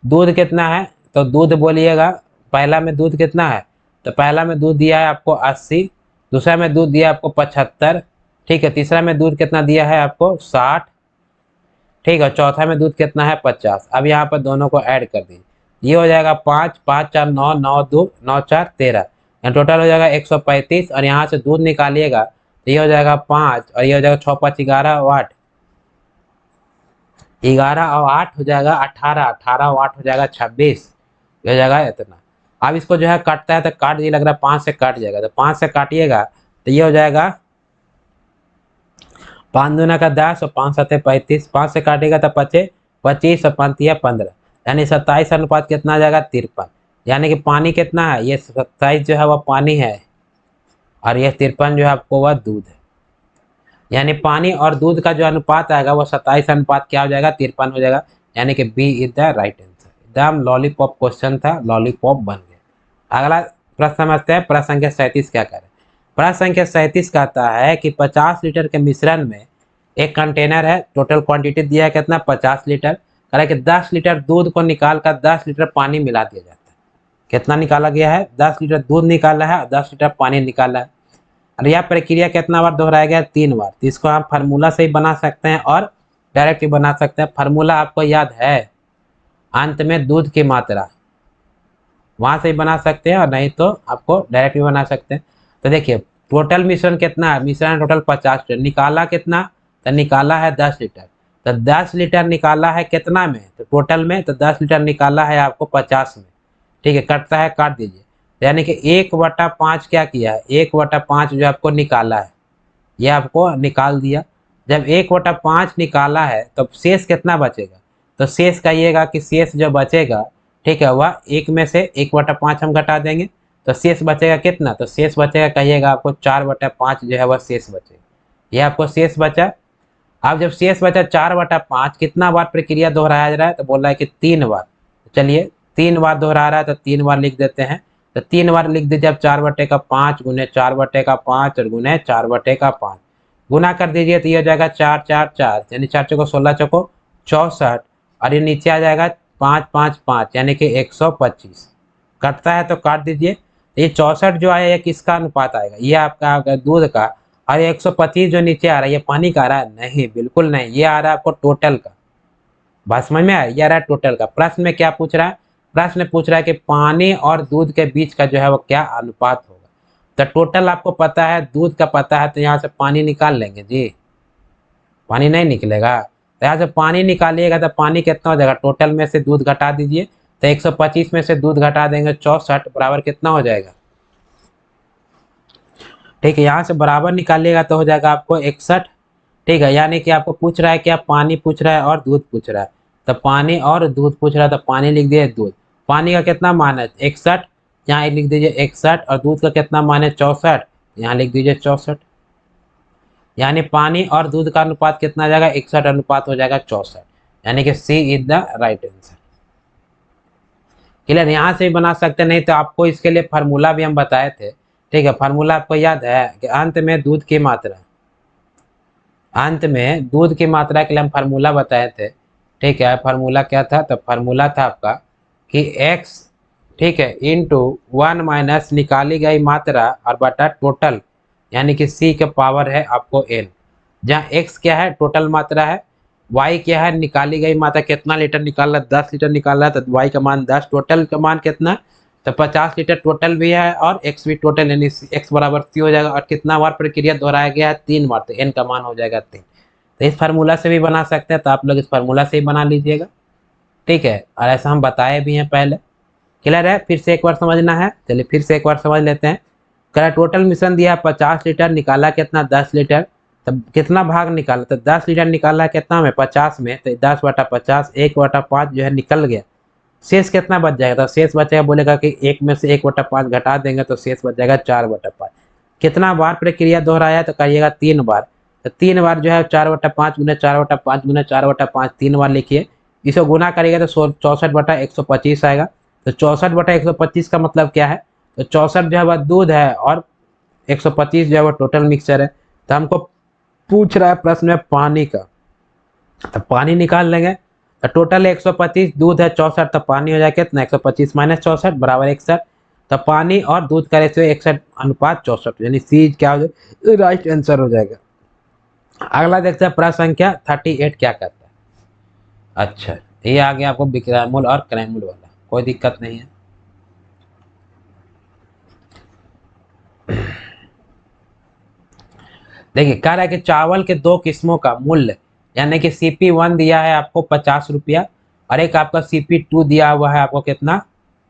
दूध कितना है तो दूध बोलिएगा, पहला में दूध कितना है, तो पहला में दूध दिया है आपको 80, दूसरा में दूध दिया है आपको 75। ठीक है, तीसरा में दूध कितना दिया है आपको 60। ठीक है, चौथा में दूध कितना है 50। अब यहाँ पर दोनों को ऐड कर दीजिए, ये हो जाएगा 5 5 4 9, 9 2 9 4 13, टोटल हो जाएगा 135। और यहाँ से दूध निकालिएगा तो ये हो जाएगा 5 और ये हो जाएगा 6 5 11 और 8, 11 और 8 हो जाएगा 18, 18 और 8 हो जाएगा 26, ये हो जाएगा इतना। अब इसको जो है काटता है तो काट ये लग रहा है 5 से काट जाएगा, तो 5 से काटिएगा तो ये हो जाएगा 5 दूना का 10 और 5 7 35, 5 से काटेगा तो बचे 25 और 5 15, यानी 27 अनुपात कितना आ जाएगा 53। यानी कि पानी कितना है, ये 27 जो है वह पानी है और ये 53 जो है आपको वह दूध है। यानी पानी और दूध का जो अनुपात आएगा वो 27 अनुपात क्या हो जाएगा 53 हो जाएगा। यानी कि B is the right answer. एकदम लॉलीपॉप क्वेश्चन था, लॉलीपॉप बन गया। अगला प्रश्न समझते हैं, प्रश्न संख्या 37 क्या कह रहे हैं। प्रश्न संख्या 37 कहता है कि 50 लीटर के मिश्रण में एक कंटेनर है, टोटल क्वांटिटी दिया है कितना 50 लीटर, कह रहा है कि 10 लीटर दूध को निकाल कर 10 लीटर पानी मिला दिया जाता है। कितना निकाला गया है, 10 लीटर दूध निकाला है और 10 लीटर पानी निकाला है। और यह प्रक्रिया कितना बार दोहराया गया, 3 बार। तो इसको हम फार्मूला से ही बना सकते हैं और डायरेक्ट भी बना सकते हैं। फार्मूला आपको याद है, अंत में दूध की मात्रा, वहां से ही बना सकते हैं और नहीं तो आपको डायरेक्ट भी बना सकते हैं। तो देखिए टोटल मिश्रण कितना है, मिश्रण टोटल 50 लीटर, निकाला कितना, तो निकाला है 10 लीटर। तो 10 लीटर निकाला है कितना में, तो टोटल में, तो 10 लीटर निकाला है आपको 50 में। ठीक है, कटता है काट दीजिए, यानी कि 1/5 क्या किया है, 1/5 जो आपको निकाला है, ये आपको निकाल दिया। जब 1/5 निकाला है तो शेष कितना बचेगा, तो शेष कहिएगा कि शेष जो बचेगा, ठीक है, वह एक में से 1/5 हम घटा देंगे तो शेष बचेगा कितना, तो शेष बचेगा कहिएगा आपको 4/5 जो है वह शेष बचेगा, ये आपको शेष बचा। अब जब शेष बचा 4/5, कितना बार प्रक्रिया दोहराया जा रहा है, तो बोल रहा है कि 3 बार। चलिए 3 बार दोहरा रहा है तो 3 बार लिख देते हैं। तो 3 बार लिख दीजिए अब 4/5 गुने 4/5 और गुने 4/5, गुना कर दीजिए तो ये हो जाएगा 4 4 4, यानी 4 चौको 16 चौको 64, और ये नीचे आ जाएगा 555 यानी कि 125 कटता है तो काट दीजिए। ये 64 जो आया ये किसका अनुपात आएगा, ये आपका आ गया दूध का। और 125 जो नीचे आ रहा है ये पानी का आ रहा है, नहीं बिल्कुल नहीं, ये आ रहा है आपको टोटल का। बात समझ में आया, ये आ रहा है टोटल का। प्रश्न में क्या पूछ रहा है, प्रश्न में पूछ रहा है कि पानी और दूध के बीच का जो है वो क्या अनुपात होगा। तो टोटल आपको पता है, दूध का पता है, तो यहाँ से पानी निकाल लेंगे जी, पानी नहीं निकलेगा। तो यहाँ से पानी निकालिएगा तो पानी कितना हो जाएगा, टोटल में से दूध घटा दीजिए। तो 125 में से दूध घटा देंगे 64 बराबर कितना हो जाएगा, ठीक है। यहाँ से बराबर निकालिएगा तो हो जाएगा आपको 61, ठीक है। यानी कि आपको पूछ रहा है कि आप पानी पूछ रहा है और दूध पूछ रहा है, तो पानी और दूध पूछ रहा है तो पानी लिख दिए दूध। पानी का कितना मान है 61, यहाँ लिख दीजिए 61, और दूध का कितना मान है 64, यहाँ लिख दीजिए 64। यानी पानी और दूध का अनुपात कितना आ जाएगा, 61 अनुपात हो जाएगा 64, यानी कि C is the right answer. Clear, यहाँ से भी बना सकते, नहीं तो आपको इसके लिए फार्मूला भी हम बताए थे, ठीक है। फार्मूला आपको याद है कि अंत में दूध की मात्रा, अंत में दूध की मात्रा के लिए हम फार्मूला बताए थे, ठीक है। फार्मूला क्या था, तो फार्मूला था आपका कि x, ठीक है, इंटू 1 माइनस निकाली गई मात्रा और बटा टोटल, यानी कि c के पावर है आपको n, जहाँ x क्या है टोटल मात्रा है, y क्या है निकाली गई मात्रा, कितना लीटर निकाल रहा है 10 लीटर निकाल रहा है, तो y का मान 10, टोटल का मान कितना, तो 50 लीटर टोटल भी है और x भी टोटल, यानी x बराबर c हो जाएगा। और कितना बार प्रक्रिया दोहराया गया है 3 बार, तो n का मान हो जाएगा 3। तो इस फार्मूला से भी बना सकते हैं, तो आप लोग इस फार्मूला से ही बना लीजिएगा, ठीक है। और ऐसा हम बताए भी हैं पहले। क्लियर है, फिर से एक बार समझना है, चलिए फिर से एक बार समझ लेते हैं। कह टोटल मिश्रण दिया 50 लीटर, निकाला कितना 10 लीटर, तब कितना भाग निकाला, तो 10 लीटर निकाला कितना में 50 में, तो 10/50, 1/5 जो है निकल गया। शेष कितना बच जाएगा, तो शेष बचेगा, बोलेगा कि 1 में से 1/5 घटा देंगे तो शेष बच जाएगा 4/5। कितना बार प्रक्रिया दोहराया, तो कहिएगा 3 बार। तो 3 बार जो है 4/5 गुना 4/5 गुना 4/5 3 बार लिखिए। इसे गुना करिएगा तो 64/125 आएगा। तो 64/125 का मतलब क्या है, तो 64 जो है वह दूध है और 125 जो है वो टोटल मिक्सचर है। तो हमको पूछ रहा है प्रश्न में पानी का, तो पानी निकाल लेंगे। तो टोटल 125, दूध है 64, तो पानी हो जाएगा कितना 125 माइनस 64 बराबर 61। तो पानी और दूध का रेशियो 61 अनुपात 64, यानी सी क्या हो जाएगा, राइट आंसर हो जाएगा। अगला देखते हैं प्रश्न संख्या 38 क्या कहता है। अच्छा, ये आ गया आपको विक्रयमूल्य और क्रयमूल्य वाला, कोई दिक्कत नहीं है। देखिए कह रहा है कि चावल के दो किस्मों का मूल्य, यानी कि CP1 दिया है आपको 50 रुपया, और एक आपका CP2 दिया हुआ है आपको कितना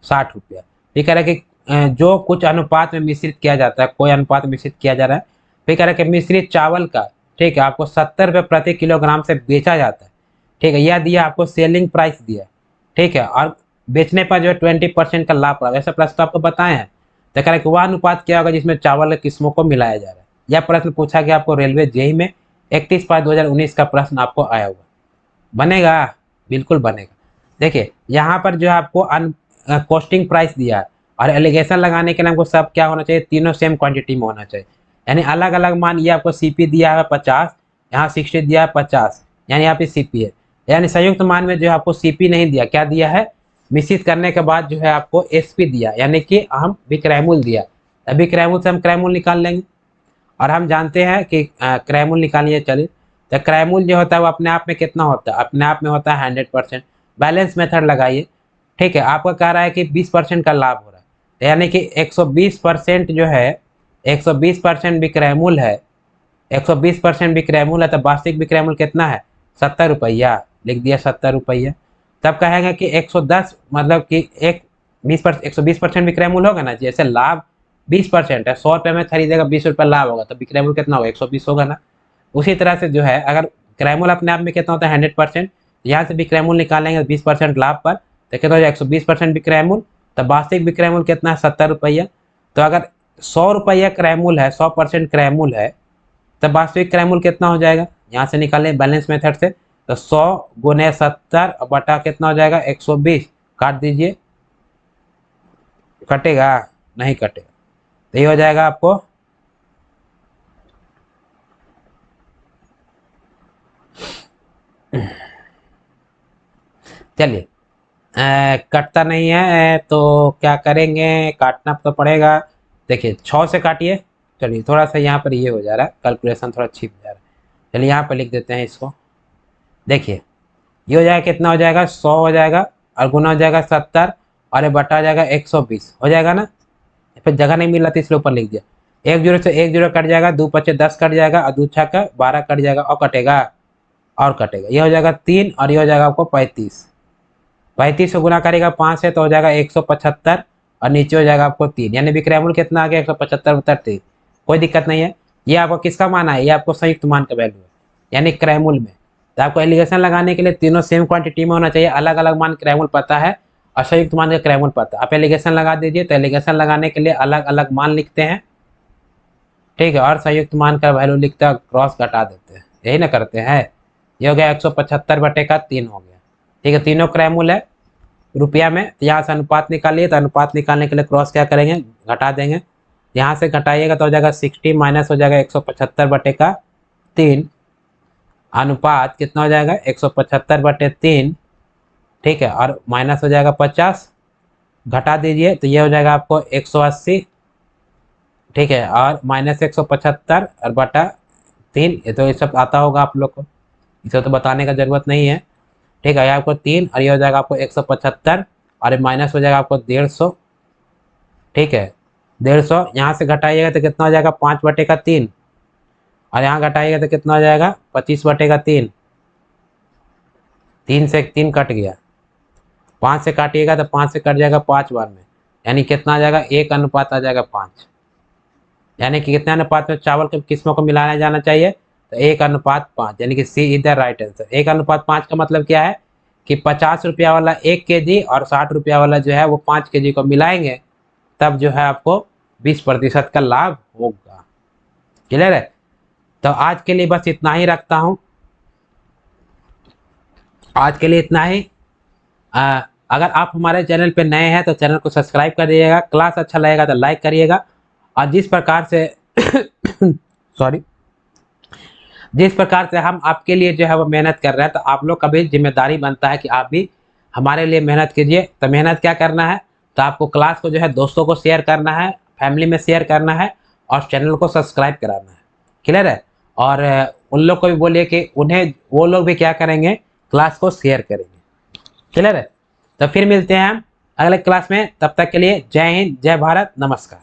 60 रुपया। ये कह रहा है कि जो कुछ अनुपात में मिश्रित किया जाता है, कोई अनुपात मिश्रित किया जा रहा है। फिर कह रहा है कि मिश्रित चावल का, ठीक है, आपको 70 रुपये प्रति किलोग्राम से बेचा जाता है, ठीक है। यह दिया आपको सेलिंग प्राइस दिया, ठीक है, और बेचने पर जो है 20% का लाभ पड़ा, ऐसा प्रश्न तो आपको बताए हैं। तो कह रहा है कि वह अनुपात क्या होगा जिसमें चावल के किस्मों को मिलाया जा रहा है। यह प्रश्न पूछा गया आपको रेलवे जेई में 31/2019 का प्रश्न आपको आया हुआ, बनेगा, बिल्कुल बनेगा। देखिए यहाँ पर जो है आपको कॉस्टिंग प्राइस दिया है, और एलिगेशन लगाने के लिए हमको सब क्या होना चाहिए, तीनों सेम क्वांटिटी में होना चाहिए, यानी अलग अलग मान। ये आपको सीपी दिया है 50, यहाँ 60 दिया है 50, यानी यहाँ पे सीपी है। यानी संयुक्त मान में जो है आपको सीपी नहीं दिया, क्या दिया है, मिश्रित करने के बाद जो है आपको एसपी दिया, यानी कि हम विक्रयमूल्य दिया। अभी क्रयमूल्य से हम क्रयमूल्य निकाल लेंगे, और हम जानते हैं कि क्रयमूल्य निकालिए, चलिए। तो क्रयमूल्य जो होता है वो अपने आप में कितना होता है, अपने आप में होता है 100%। बैलेंस मेथड लगाइए, ठीक है। आपका कह रहा है कि 20% का लाभ हो रहा है, यानी कि 120% जो है, 120% विक्रयमूल्य है, 120% विक्रयमूल्य है, तो वास्तविक विक्रयमूल्य कितना है 70 रुपया, लिख दिया 70 रुपया। तब कहेंगे कि 110 मतलब कि एक 20%, 120% विक्रयमूल्य होगा ना, जैसे लाभ 20% है, 100 रुपये में खरीदेगा, 20 रुपये लाभ होगा, तो विक्रयमूल्य कितना होगा 120 होगा ना। उसी तरह से जो है अगर क्रयमूल्य अपने आप में कितना होता है 100%, यहाँ से विक्रयमूल्य निकालेंगे 20% लाभ पर, तो कितना हो जाएगा 120% विक्रयमूल्य। तो वास्तविक विक्रयमूल्य कितना है 70 रुपया। तो अगर 100 रुपया क्रयमूल्य है, 100% क्रयमूल्य है, तब वास्तविक क्रयमूल्य कितना हो जाएगा, यहाँ से निकाले बैलेंस मेथड से। तो 100 गुने 70 बटा कितना हो जाएगा 120, काट दीजिए, कटेगा, नहीं कटेगा, तो ये हो जाएगा आपको, चलिए कटता नहीं है तो क्या करेंगे, काटना तो पड़ेगा। देखिए 6 से काटिए। चलिए थोड़ा सा यहाँ पर ये हो जा रहा है, कैलकुलेशन थोड़ा छिप जा रहा है। चलिए यहाँ पर लिख देते हैं इसको। देखिए ये हो जाएगा, कितना हो जाएगा, 100 हो जाएगा, और गुना हो जाएगा 70, और ये बटा हो जाएगा 120 हो जाएगा ना। फिर जगह नहीं मिल रहा था इसलिए ऊपर लिख दिया। एक जीरो से एक जीरो कट जाएगा, 2 पचे 10 कट जाएगा, और 2 छक्का 12 कट जाएगा, और कटेगा, और कटेगा। ये हो जाएगा 3, और ये हो जाएगा आपको 35। 35 को गुना करेगा 5 से तो हो जाएगा 175, और नीचे हो जाएगा आपको 3, यानी विक्रयमूल कितना आ गया, 175 बटा 3। कोई दिक्कत नहीं है। ये आपको किसका मान है, ये आपको संयुक्त मान का वैल्यू है, यानी क्रयमूल में। तो आपको एलिगेशन लगाने के लिए तीनों सेम क्वांटिटी में होना चाहिए, अलग अलग मान क्रयमूल पता है और संयुक्त मान का क्रयमूल पता है। आप एलिगेशन लगा दीजिए। तो एलिगेशन लगाने के लिए अलग अलग मान लिखते हैं, ठीक है, और संयुक्त मान का वैल्यू लिखते हैं, क्रॉस घटा देते हैं, यही ना करते हैं। ये हो गया 175 बटे का 3 हो गया, ठीक है। तीनों क्रयमूल है रुपया में। तो यहाँ से अनुपात निकालिए, तो अनुपात निकालने के लिए क्रॉस क्या करेंगे, घटा देंगे। यहाँ से घटाइएगा तो हो जाएगा 60 माइनस हो जाएगा 175 बटे का 3, अनुपात कितना हो जाएगा 175 बटे 3, ठीक है, और माइनस हो जाएगा 50, घटा दीजिए तो ये हो जाएगा आपको 180, ठीक है, और माइनस 175 और बटा 3। ये तो ये सब आता होगा आप लोग को, इसे तो बताने का जरूरत नहीं है, ठीक है। ये आपको 3, और ये हो जाएगा आपको 175, और ये माइनस हो जाएगा आपको 150, ठीक है। 150 यहाँ से घटाइएगा तो कितना हो जाएगा 5 बटे का 3, और यहाँ घटाइएगा तो कितना हो जाएगा 25 बटे का 3। 3 से 3 कट गया, 5 से काटिएगा तो 5 से कट जाएगा 5 बार में, यानी कितना आ जाएगा 1 अनुपात आ जाएगा 5। यानी कि कितने अनुपात में चावल के किस्मों को मिलाया जाना चाहिए, तो 1 अनुपात 5, यानी कि सी इधर राइट आंसर। 1 अनुपात 5 का मतलब क्या है कि 50 रुपया वाला 1 केजी और 60 रुपया वाला जो है वो 5 केजी को मिलाएंगे, तब जो है आपको 20% का लाभ होगा। क्लियर है। तो आज के लिए बस इतना ही रखता हूँ, आज के लिए इतना ही। अगर आप हमारे चैनल पे नए हैं तो चैनल को सब्सक्राइब कर दीजिएगा, क्लास अच्छा लगेगा तो लाइक करिएगा। और जिस प्रकार से सॉरी, जिस प्रकार से हम आपके लिए जो है वो मेहनत कर रहे हैं, तो आप लोग का भी जिम्मेदारी बनता है कि आप भी हमारे लिए मेहनत कीजिए। तो मेहनत क्या करना है, तो आपको क्लास को जो है दोस्तों को शेयर करना है, फैमिली में शेयर करना है, और चैनल को सब्सक्राइब कराना है। क्लियर है। और उन लोग को भी बोलिए कि उन्हें, वो लोग भी क्या करेंगे, क्लास को शेयर करेंगे। क्लियर है। तो फिर मिलते हैं हम अगले क्लास में, तब तक के लिए जय हिंद, जय भारत, नमस्कार।